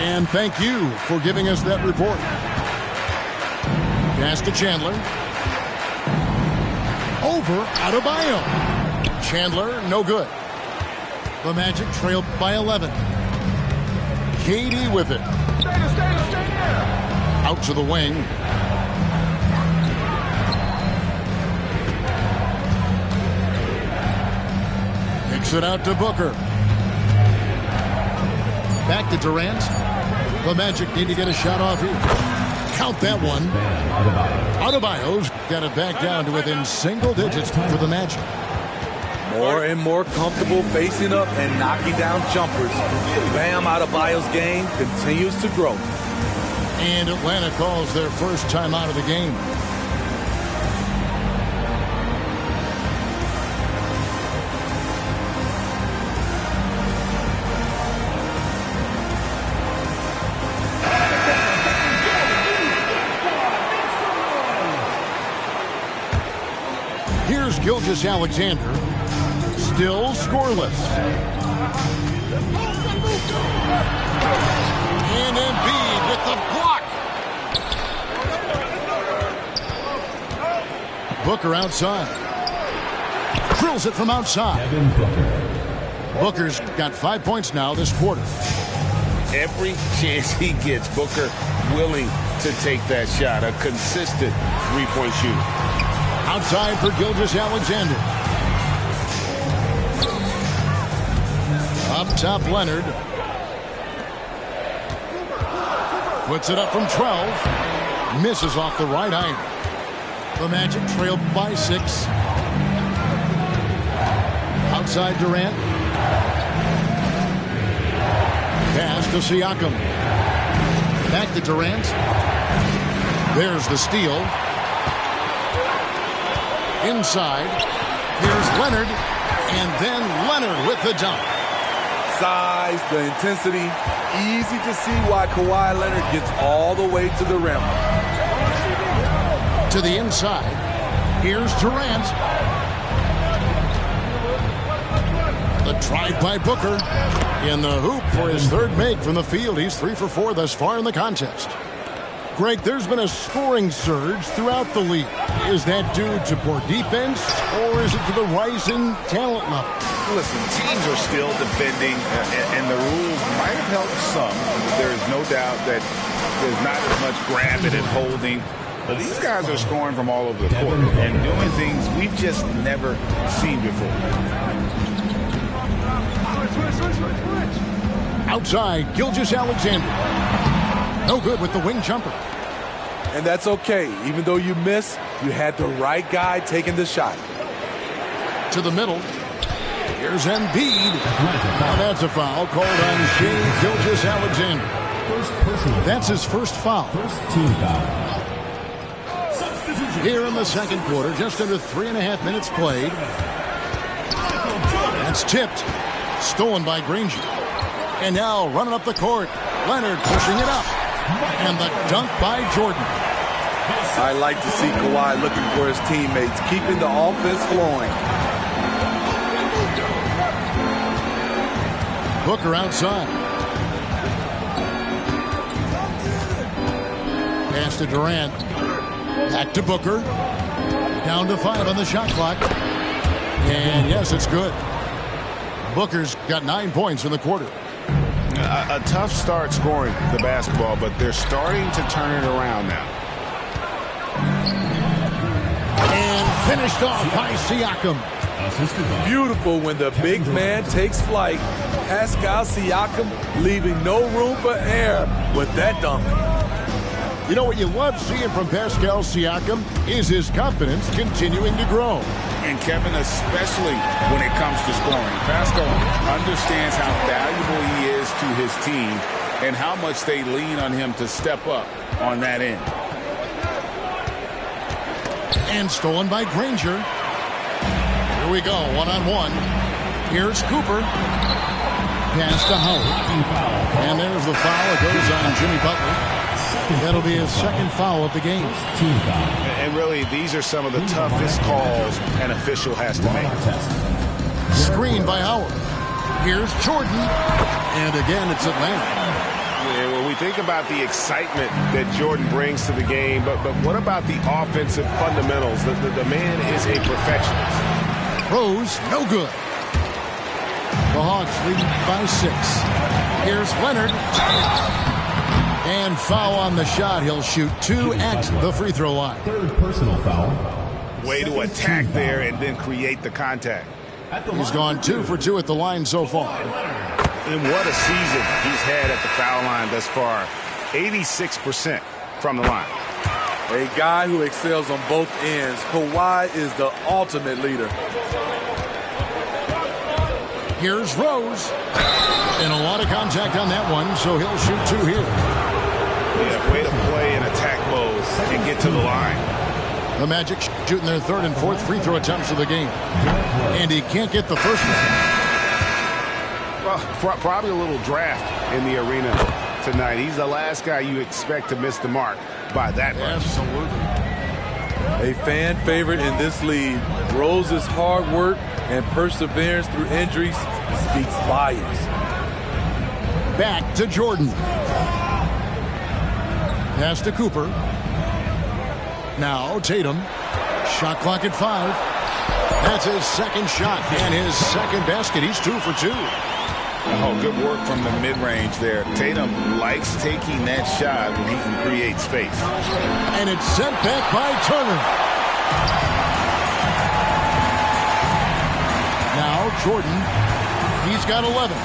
And thank you for giving us that report. Pass to Chandler. Over Adebayo. Chandler, no good. The Magic trailed by 11. KD with it. Out to the wing. Kicks it out to Booker. Back to Durant. The Magic need to get a shot off here. Count that one. Adebayo's got it back down to within single digits for the Magic. More and more comfortable facing up and knocking down jumpers. Bam Adebayo's game continues to grow. And Atlanta calls their first time out of the game. Here's Gilgeous-Alexander, still scoreless. And Embiid with the block. Booker outside. Drills it from outside. Booker's got 5 points now this quarter. Every chance he gets, Booker willing to take that shot. A consistent three-point shooter. Outside for Gilgeous-Alexander. Up top, Leonard. Puts it up from 12. Misses off the right iron. The Magic trailed by 6. Outside Durant. Pass to Siakam. Back to Durant. There's the steal. Inside. Here's Leonard. And then Leonard with the dunk. Size, the intensity. Easy to see why Kawhi Leonard gets all the way to the rim. To the inside. Here's Durant. The drive by Booker. In the hoop for his third make from the field. He's 3 for 4 thus far in the contest. Greg, there's been a scoring surge throughout the league. Is that due to poor defense, or is it to the rising talent level? Listen, teams are still defending, and the rules might have helped some. There is no doubt that there's not as much grabbing and holding. But these guys are scoring from all over the court and doing things we've just never seen before. Outside, Gilgeous-Alexander. No good with the wing jumper. And that's okay. Even though you miss, you had the right guy taking the shot. To the middle. Here's Embiid. Now that's a foul called on Shai Gilgeous-Alexander. That's his first foul. First team foul. Here in the second quarter, just under 3.5 minutes played. That's tipped. Stolen by Granger. And now running up the court. Leonard pushing it up. And the dunk by Jordan. I like to see Kawhi looking for his teammates, keeping the offense flowing. Booker outside. Pass to Durant. Back to Booker. Down to 5 on the shot clock. And yes, it's good. Booker's got 9 points in the quarter. A tough start scoring the basketball, but they're starting to turn it around now. And finished off by Siakam. Beautiful when the big man takes flight. Pascal Siakam leaving no room for error with that dunk. You know what you love seeing from Pascal Siakam is his confidence continuing to grow. And Kevin, especially when it comes to scoring, Pascal understands how valuable he is to his team and how much they lean on him to step up on that end. And stolen by Granger. Here we go, one-on-one. Here's Cooper. Pass to Howard. And there's the foul. It goes on Jimmy Butler. That'll be his second foul of the game. And really, these are some of the toughest calls an official has to make. Screen by Howard. Here's Jordan. And again, it's Atlanta. Yeah, when we think about the excitement that Jordan brings to the game, but what about the offensive fundamentals? The man is a perfectionist. Rose, no good. The Hawks lead by 6. Here's Leonard. And foul on the shot. He'll shoot 2 at the free throw line. Third personal foul. Way to attack there and then create the contact. He's gone 2 for 2 at the line so far. And what a season he's had at the foul line thus far. 86% from the line. A guy who excels on both ends. Kawhi is the ultimate leader. Here's Rose. And a lot of contact on that one, so he'll shoot 2 here. Yeah, way to play in attack mode and get to the line. The Magic shooting their 3rd and 4th free throw attempts of the game. And he can't get the first one. Well, probably a little draft in the arena tonight. He's the last guy you expect to miss the mark by that much. Absolutely. A fan favorite in this league. Rose's hard work and perseverance through injuries speaks volumes. Back to Jordan. Pass to Cooper. Now Tatum. Shot clock at 5. That's his second shot and his second basket. He's 2 for 2. Oh, good work from the mid-range there. Tatum likes taking that shot when he can create space. And it's sent back by Turner. Now Jordan. He's got 11.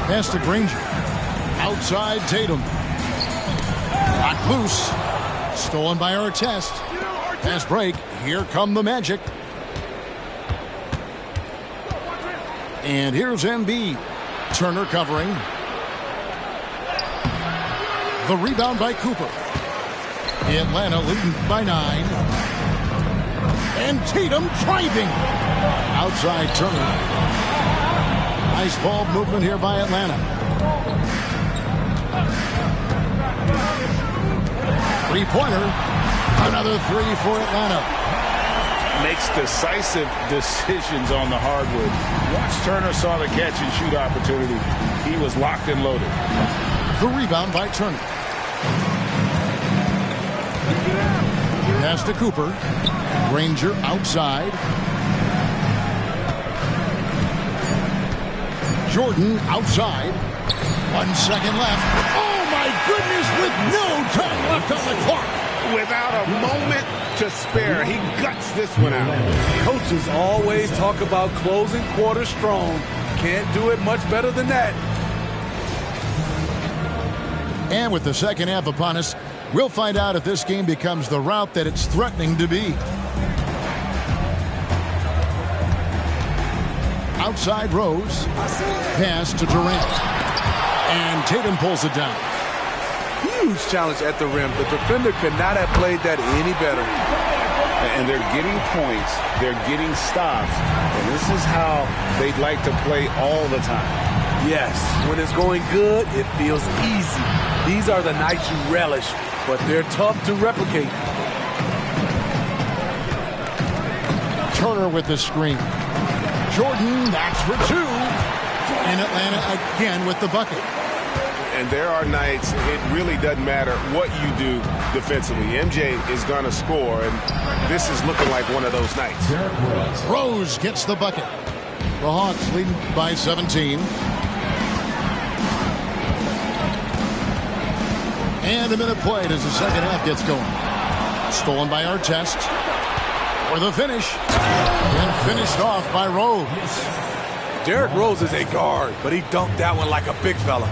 Pass to Granger. Outside Tatum. Knocked loose. Stolen by Artest. Pass break. Here come the Magic. And here's Embiid. Turner covering. The rebound by Cooper. Atlanta leading by 9. And Tatum driving. Outside Turner. Nice ball movement here by Atlanta. Three-pointer. Another 3 for Atlanta. makes decisive decisions on the hardwood. Once Turner saw the catch-and-shoot opportunity, he was locked and loaded. The rebound by Turner. Pass to Cooper. Granger outside. Jordan outside. 1 second left. Oh, my goodness, with no time left on the clock. Without a moment to spare, he guts this one out. Coaches always talk about closing quarters strong. Can't do it much better than that. And with the second half upon us, we'll find out if this game becomes the route that it's threatening to be. Outside Rose. Pass to Durant. And Tatum pulls it down. Huge challenge at the rim. The defender could not have played that any better. And they're getting points. They're getting stops. And this is how they'd like to play all the time. Yes, when it's going good, it feels easy. These are the nights you relish, but they're tough to replicate. Turner with the screen. Jordan, that's for two. And Atlanta again with the bucket. And there are nights it really doesn't matter what you do defensively. MJ is going to score, and this is looking like one of those nights. Rose gets the bucket. The Hawks leading by 17. And a minute played as the second half gets going. Stolen by Artest. For the finish. And finished off by Rose. Derrick Rose is a guard, but he dunked that one like a big fella.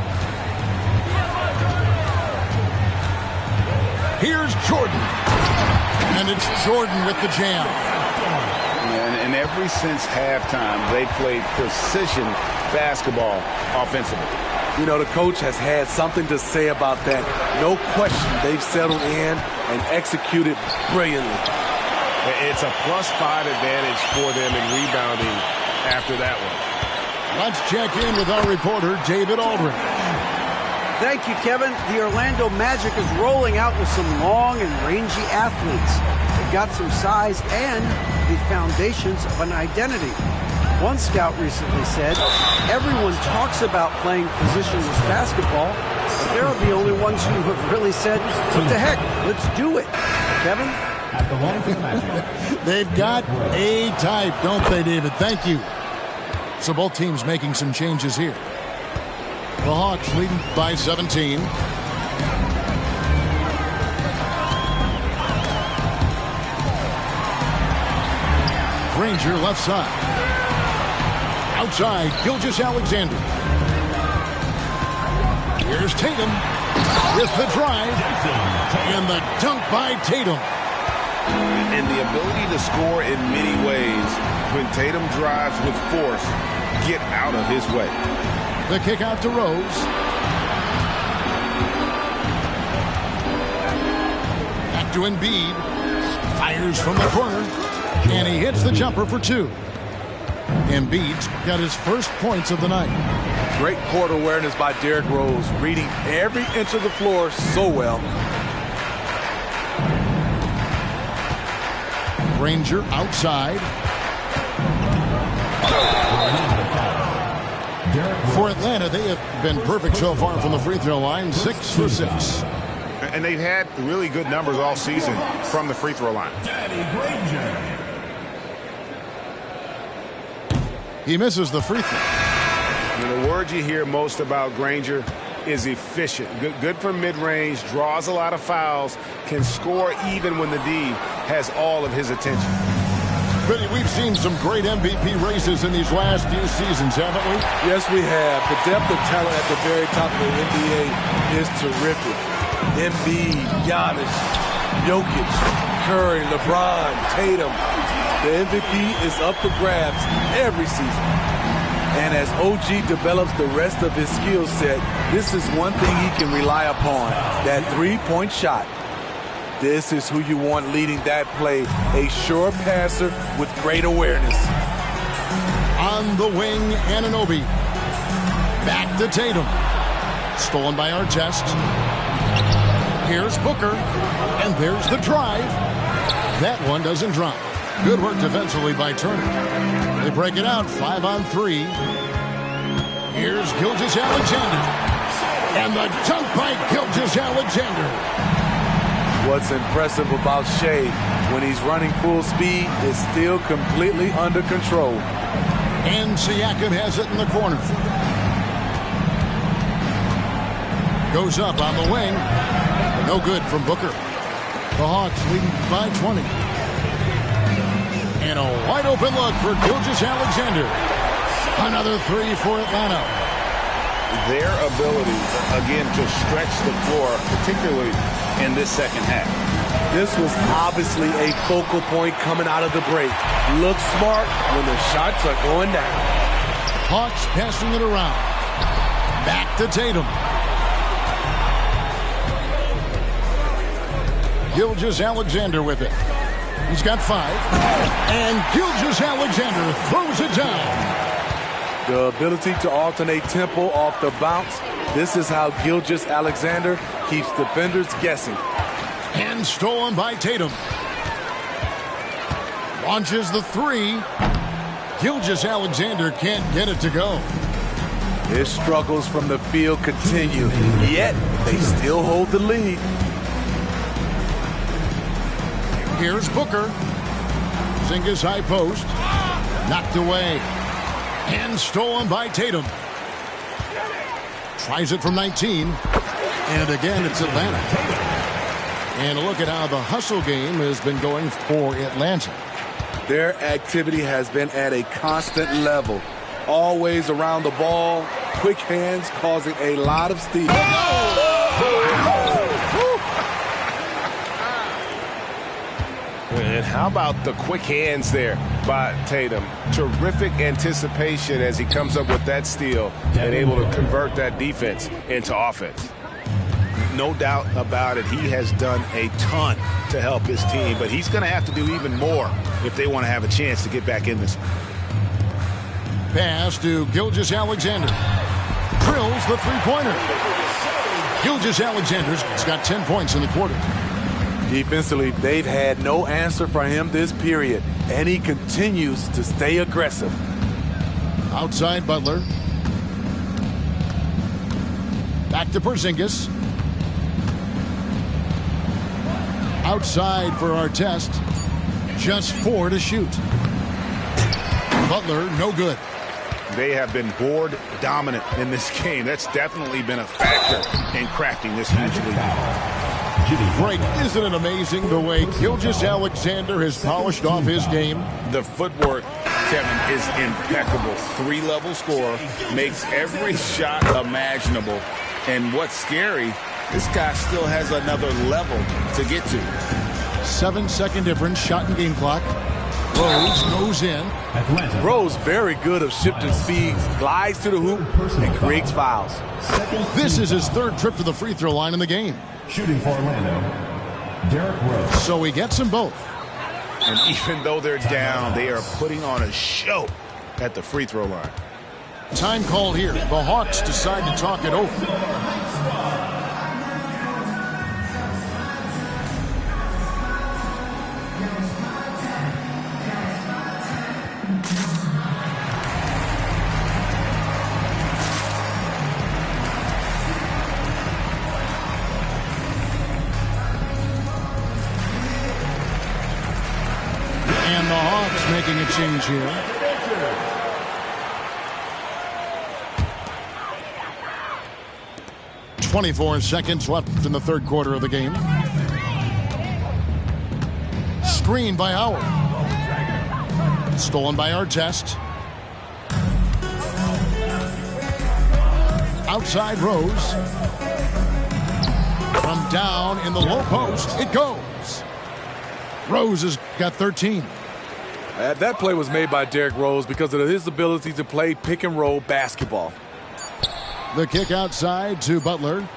Here's Jordan. And it's Jordan with the jam. And ever since halftime, they played precision basketball offensively. You know, the coach has had something to say about that. No question, they've settled in and executed brilliantly. It's a +5 advantage for them in rebounding after that one. Let's check in with our reporter, David Aldridge. Thank you, Kevin. The Orlando Magic is rolling out with some long and rangy athletes. They've got some size and the foundations of an identity. One scout recently said, everyone talks about playing positionless basketball, but they're the only ones who have really said, what the heck, let's do it. Kevin? At the line for the Magic. They've got a type, don't they, David? Thank you. So both teams making some changes here. The Hawks leading by 17. Granger left side. Outside, Gilgeous-Alexander. Here's Tatum with the drive. And the dunk by Tatum. And the ability to score in many ways when Tatum drives with force, get out of his way. The kick out to Rose. Back to Embiid. Fires from the corner. And he hits the jumper for two. Embiid's got his first points of the night. Great court awareness by Derrick Rose, reading every inch of the floor so well. Granger outside. For Atlanta, they have been perfect so far from the free throw line, 6 for 6. And they've had really good numbers all season from the free throw line. He misses the free throw. And the word you hear most about Granger is efficient. Good from mid-range, draws a lot of fouls, can score even when the D has all of his attention. Billy, we've seen some great MVP races in these last few seasons, haven't we? Yes, we have. The depth of talent at the very top of the NBA is terrific. Embiid, Giannis, Jokic, Curry, LeBron, Tatum. The MVP is up for grabs every season. And as OG develops the rest of his skill set, this is one thing he can rely upon, that three-point shot. This is who you want leading that play, a sure passer with great awareness. On the wing, Anunoby. Back to Tatum. Stolen by Artest. Here's Booker. And there's the drive. That one doesn't drop. Good work defensively by Turner. They break it out 5-on-3. Here's Gilgeous-Alexander. And the dunk by Gilgeous-Alexander. What's impressive about Shea when he's running full speed is still completely under control. And Siakam has it in the corner. Goes up on the wing. No good from Booker. The Hawks leading by 20. And a wide open look for Gilgeous-Alexander. Another three for Atlanta. Their ability, again, to stretch the floor, particularly in this second half. This was obviously a focal point coming out of the break. Look smart when the shots are going down. Hawks passing it around. Back to Tatum. Gilgeous-Alexander with it. He's got 5. And Gilgeous-Alexander throws it down. The ability to alternate tempo off the bounce. This is how Gilgeous-Alexander keeps defenders guessing. And stolen by Tatum. Launches the 3. Gilgeous-Alexander can't get it to go. His struggles from the field continue, yet they still hold the lead. Here's Booker. Porzingis high post. Knocked away. And stolen by Tatum. Tries it from 19. And again, it's Atlanta. And a look at how the hustle game has been going for Atlanta. Their activity has been at a constant level. Always around the ball. Quick hands causing a lot of steal. And how about the quick hands there by Tatum? Terrific anticipation as he comes up with that steal and able to convert that defense into offense. No doubt about it, he has done a ton to help his team, but he's going to have to do even more if they want to have a chance to get back in this. Pass to Gilgeous-Alexander. Drills the three-pointer. Gilgeous-Alexander's got 10 points in the quarter. Defensively, they've had no answer for him this period, and he continues to stay aggressive. Outside Butler. Back to Porzingis. Outside for Artest. Just 4 to shoot. Butler, no good. They have been board dominant in this game. That's definitely been a factor in crafting this huge lead. Frank, isn't it amazing the way Gilgeous-Alexander has polished off his game? The footwork, Kevin, is impeccable. 3-level scorer, makes every shot imaginable. And what's scary, this guy still has another level to get to. 7-second difference, shot and game clock. Rose goes in. Rose very good of shifting speeds, glides to the hoop, and creates fouls. This is his 3rd trip to the free throw line in the game. Shooting for Orlando, Derrick Rose. So he gets them both. And even though they're down, they are putting on a show at the free throw line. Time call here. The Hawks decide to talk it over. And the Hawks making a change here. .24 seconds left in the 3rd quarter of the game. Screen by Howard. Stolen by Artest. Outside Rose. From down in the low post, it goes. Rose has got 13. That play was made by Derrick Rose because of his ability to play pick-and-roll basketball. The kick outside to Butler.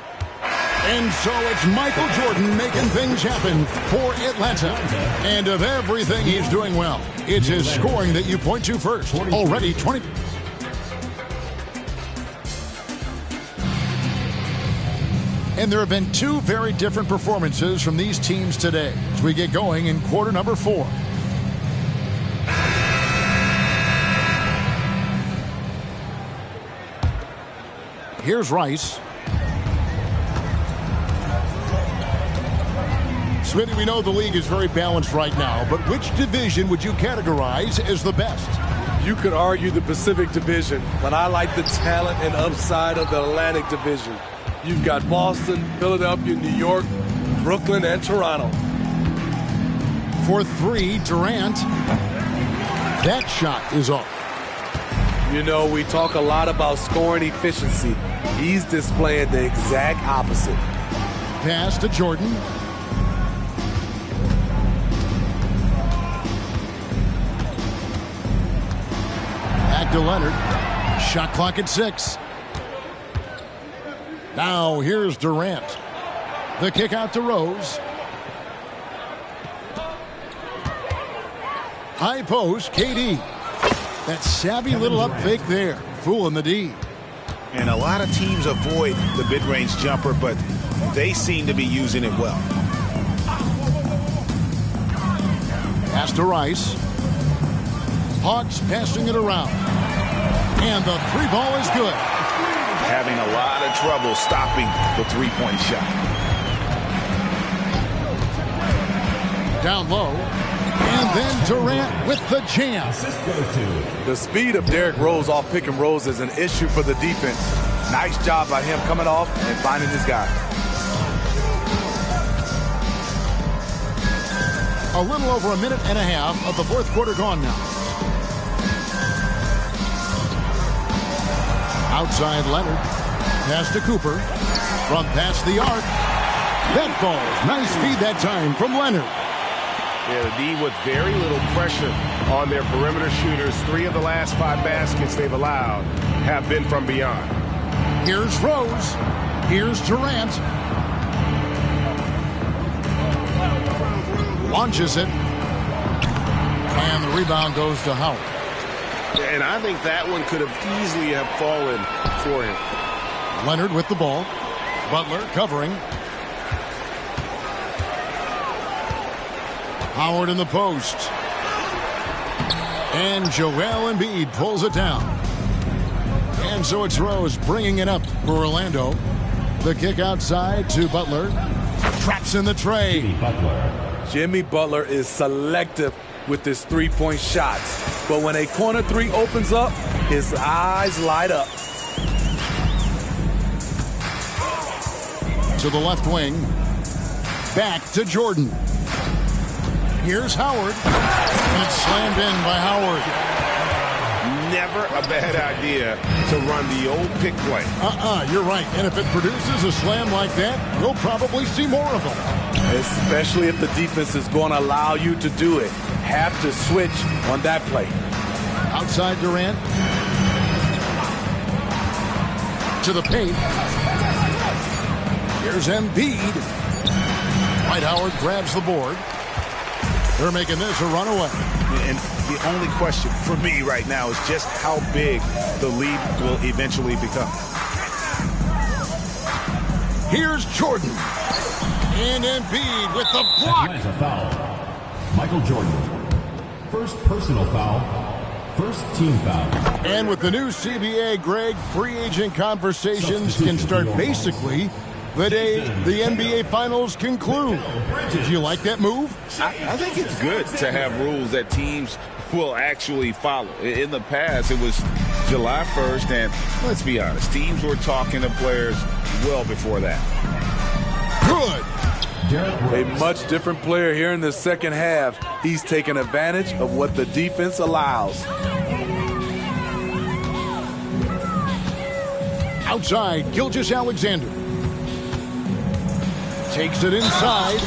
And so it's Michael Jordan making things happen for Atlanta. And of everything he's doing well, it's his scoring that you point to first. Already 20. And there have been 2 very different performances from these teams today as we get going in quarter number 4. Here's Rice. Smitty, we know the league is very balanced right now, but which division would you categorize as the best? You could argue the Pacific Division, but I like the talent and upside of the Atlantic Division. You've got Boston, Philadelphia, New York, Brooklyn, and Toronto. For three, Durant. That shot is off. You know, we talk a lot about scoring efficiency. He's displaying the exact opposite. Pass to Jordan. Back to Leonard. Shot clock at 6. Now here's Durant. The kick out to Rose. High post, KD. That savvy little up fake there. Fooling the D. And a lot of teams avoid the mid-range jumper, but they seem to be using it well. Pass to Rice. Hawks passing it around. And the three ball is good. Having a lot of trouble stopping the three-point shot. Down low. And then Durant with the jam. The speed of Derrick Rose off pick and rolls is an issue for the defense. Nice job by him coming off and finding his guy. A little over a minute and a half of the fourth quarter gone now. Outside Leonard. Pass to Cooper. From past the arc. That falls. Nice speed that time from Leonard. Yeah, the D with very little pressure on their perimeter shooters. 3 of the last 5 baskets they've allowed have been from beyond. Here's Rose. Here's Durant. Launches it. And the rebound goes to Howard. And I think that one could have easily have fallen for him. Leonard with the ball. Butler covering. Howard in the post. And Joel Embiid pulls it down. And so it's Rose bringing it up for Orlando. The kick outside to Butler. Traps in the tray. Jimmy Butler is selective with his three-point shots. But when a corner three opens up, his eyes light up. To the left wing. Back to Jordan. Here's Howard. And it's slammed in by Howard. Never a bad idea to run the old pick play. You're right. And if it produces a slam like that, you'll probably see more of them. Especially if the defense is going to allow you to do it. Have to switch on that play. Outside Durant. To the paint. Here's Embiid. Dwight Howard grabs the board. They're making this a runaway. And the only question for me right now is just how big the lead will eventually become. Here's Jordan. And Embiid with the block. Atlanta foul. Michael Jordan. First personal foul. First team foul. And with the new CBA, Greg, free agent conversations can start basically the day the NBA Finals conclude. Did you like that move? I think it's good to have rules that teams will actually follow. In the past, it was July 1st, and let's be honest, teams were talking to players well before that. Good. A much different player here in the second half. He's taking advantage of what the defense allows. Outside, Gilgeous-Alexander. Takes it inside.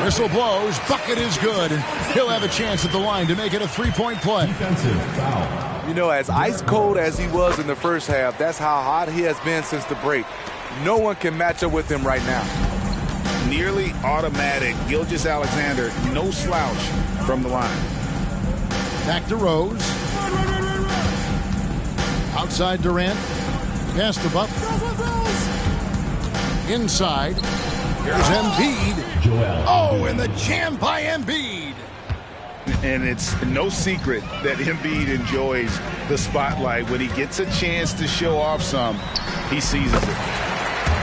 Whistle blows. Bucket is good. He'll have a chance at the line to make it a three-point play. Defensive foul. You know, as ice cold as he was in the first half, that's how hot he has been since the break. No one can match up with him right now. Nearly automatic. Gilgeous-Alexander, no slouch from the line. Back to Rose. Outside Durant. Pass to Butler. Inside. Here's Embiid. Joel. Oh, and the jam by Embiid. And it's no secret that Embiid enjoys the spotlight. When he gets a chance to show off some, he seizes it.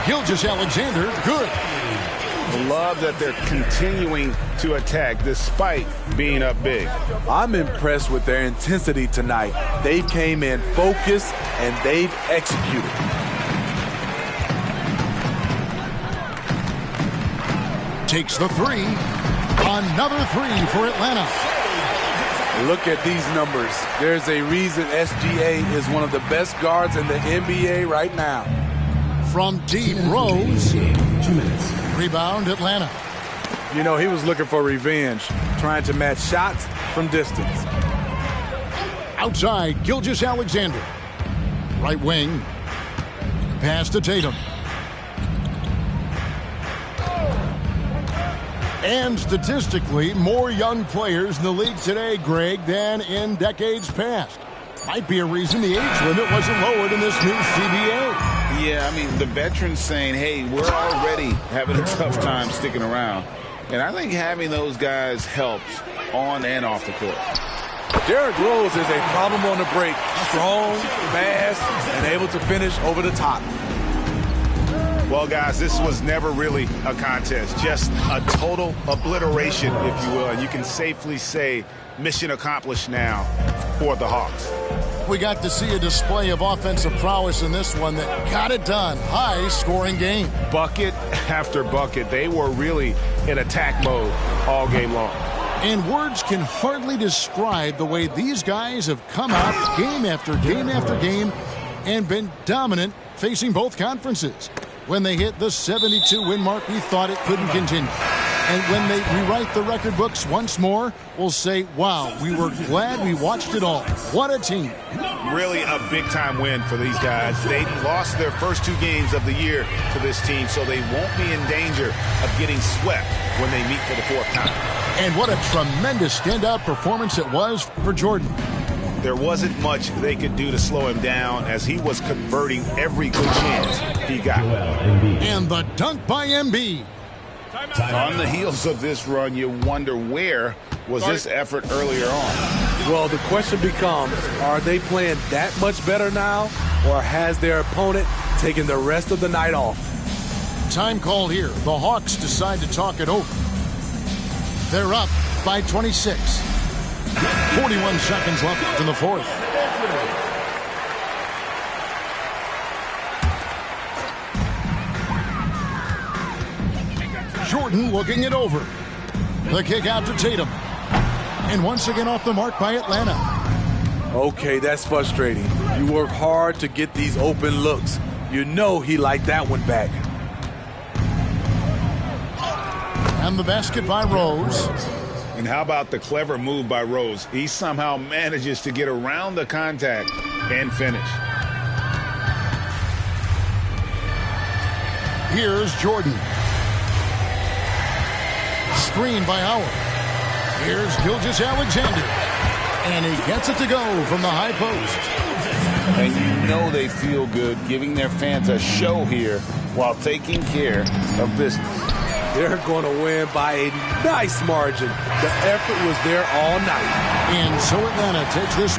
Gilgeous-Alexander, good. I love that they're continuing to attack despite being up big. I'm impressed with their intensity tonight. They came in focused and they've executed. Takes the three. Another three for Atlanta. Look at these numbers. There's a reason SGA is one of the best guards in the NBA right now. From deep, Rose. 2 minutes. Rebound, Atlanta. You know, he was looking for revenge, trying to match shots from distance. Outside, Gilgeous-Alexander. Right wing. Pass to Tatum. And statistically, more young players in the league today, Greg, than in decades past. Might be a reason the age limit wasn't lowered in this new CBA. Yeah, I mean, the veterans saying, hey, we're already having a tough time sticking around. And I think having those guys helps on and off the court. Derrick Rose is a problem on the break. Strong, fast, and able to finish over the top. Well, guys, this was never really a contest, just a total obliteration, if you will. And you can safely say mission accomplished now for the Hawks. We got to see a display of offensive prowess in this one that got it done. High-scoring game. Bucket after bucket. They were really in attack mode all game long. And words can hardly describe the way these guys have come out game after game after game and been dominant facing both conferences. When they hit the 72-win mark, we thought it couldn't continue. And when they rewrite the record books once more, we'll say, wow, we were glad we watched it all. What a team. Really a big-time win for these guys. They lost their first 2 games of the year to this team, so they won't be in danger of getting swept when they meet for the 4th time. And what a tremendous standout performance it was for Jordan. There wasn't much they could do to slow him down as he was converting every good chance he got. And the dunk by Embiid. On the heels of this run, you wonder where was this effort earlier on? Well, the question becomes, are they playing that much better now, or has their opponent taken the rest of the night off? Time call here. The Hawks decide to talk it over. They're up by 26. 41 seconds left in the 4th. Jordan looking it over. The kick out to Tatum. And once again off the mark by Atlanta. Okay, that's frustrating. You work hard to get these open looks. You know he liked that one back. And the basket by Rose. And how about the clever move by Rose? He somehow manages to get around the contact and finish. Here's Jordan. Screen by Howard. Here's Gilgeous-Alexander. And he gets it to go from the high post. And you know they feel good giving their fans a show here while taking care of business. They're going to win by a nice margin. The effort was there all night. And so Atlanta takes this